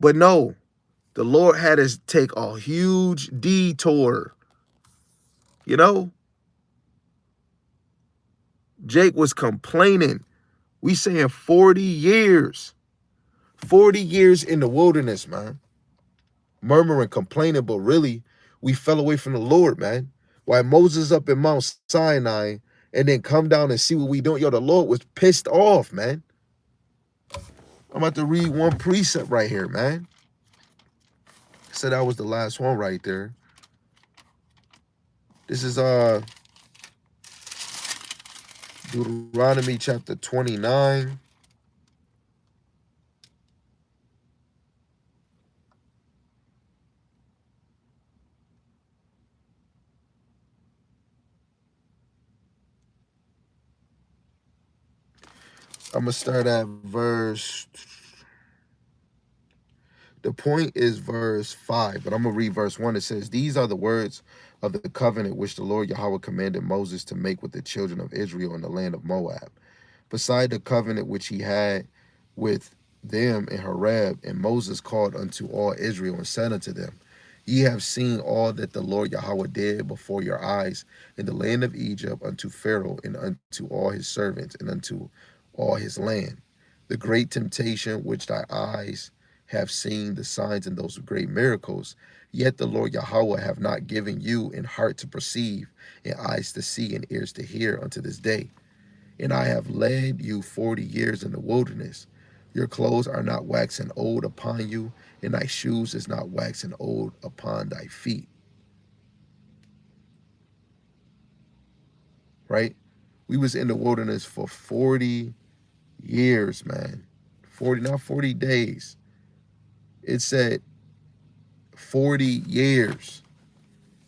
But no, the Lord had us take a huge detour. You know, Jake was complaining. We saying 40 years. 40 years in the wilderness, man. Murmuring, complaining, but really, we fell away from the Lord, man. Why Moses up in Mount Sinai and then come down and see what we doing? Yo, the Lord was pissed off, man. I'm about to read one precept right here, man. So that was the last one right there. This is Deuteronomy chapter 29. I'm gonna start at verse. The point is verse 5, but I'm gonna read verse 1. It says, "These are the words of the covenant which the Lord Yahweh commanded Moses to make with the children of Israel in the land of Moab, beside the covenant which he had with them in Horeb. And Moses called unto all Israel and said unto them, Ye have seen all that the Lord Yahweh did before your eyes in the land of Egypt unto Pharaoh and unto all his servants and unto all his land. The great temptation which thy eyes have seen, the signs and those great miracles. Yet the Lord Yahweh have not given you an heart to perceive, and eyes to see, and ears to hear unto this day. And I have led you 40 years in the wilderness. Your clothes are not waxen old upon you, and thy shoes is not waxen old upon thy feet." Right? We was in the wilderness for 40 years, man. 40, not 40 days. It said 40 years.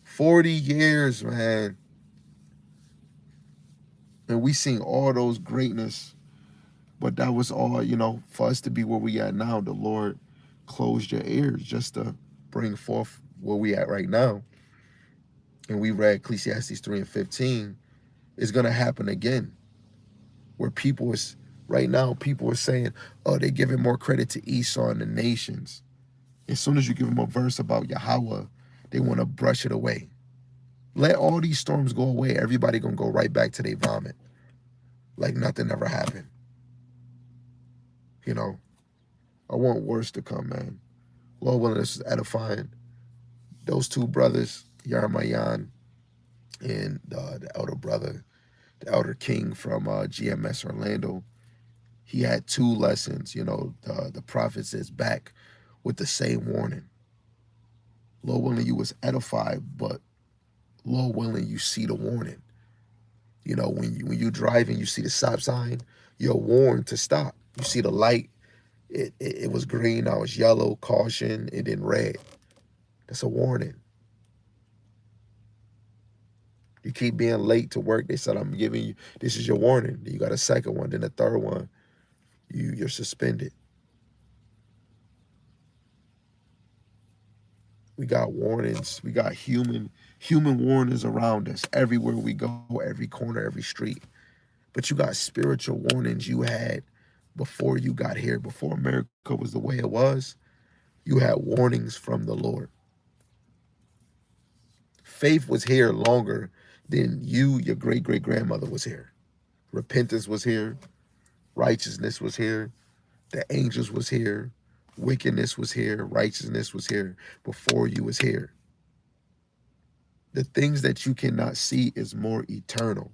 40 years, man. And we seen all those greatness, but that was all, for us to be where we at now. The Lord closed your ears just to bring forth where we at right now. And we read Ecclesiastes 3 and 15. It's going to happen again, where right now, people are saying, oh, they're giving more credit to Esau and the nations. As soon as you give them a verse about Yahweh, they want to brush it away. Let all these storms go away. Everybody going to go right back to their vomit, like nothing ever happened. I want worse to come, man. Lord willing, this is edifying. Those two brothers, Yarmayan and the elder brother, the elder king from GMS Orlando, he had two lessons. The prophet says back with the same warning. Lord willing, you was edified, but Lord willing, you see the warning. When you drive and you see the stop sign, you're warned to stop. You see the light, it was green, now it's yellow, caution, and then red. That's a warning. You keep being late to work, they said, I'm giving you, this is your warning. Then you got a second one, then a third one, you're suspended. We got warnings. We got human warnings around us everywhere we go, every corner, every street. But you got spiritual warnings you had before you got here, before America was the way it was. You had warnings from the Lord. Faith was here longer than your great-great-grandmother was here. Repentance was here. Righteousness was here. The angels was here. Wickedness was here. Righteousness was here before you was here. The things that you cannot see is more eternal.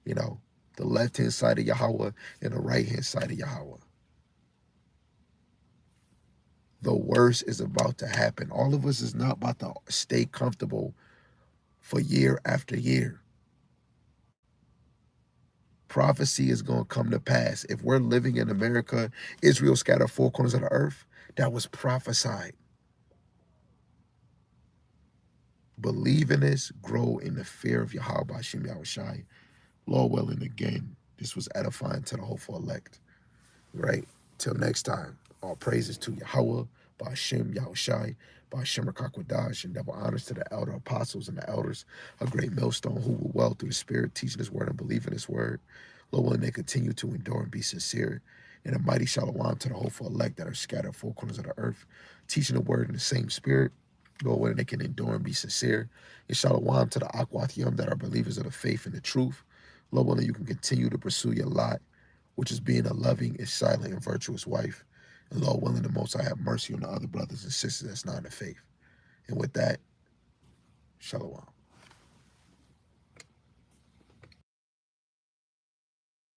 You know, the left-hand side of Yahweh and the right-hand side of Yahweh. The worst is about to happen. All of us is not about to stay comfortable for year after year. Prophecy is going to come to pass. If we're living in America, Israel scattered four corners of the earth, that was prophesied. Believe in this, grow in the fear of Yahweh Hashem Yahushai. Lord willing, again, this was edifying to the hopeful elect. Right? Till next time, all praises to Yahweh, Ba'ashem Yahushai, Ba'ashem Rakakwadash, and double honors to the elder apostles and the elders, a great millstone who will well through the Spirit, teaching His word and believing His word. Lord willing, they continue to endure and be sincere. And a mighty shalom to the hopeful elect that are scattered four corners of the earth, teaching the word in the same spirit. Lord willing, they can endure and be sincere. And shalom to the Akwathiyam that are believers of the faith and the truth. Lord willing, you can continue to pursue your lot, which is being a loving and silent and virtuous wife. And Lord willing, the Most High have mercy on the other brothers and sisters that's not in the faith. And with that, shalom.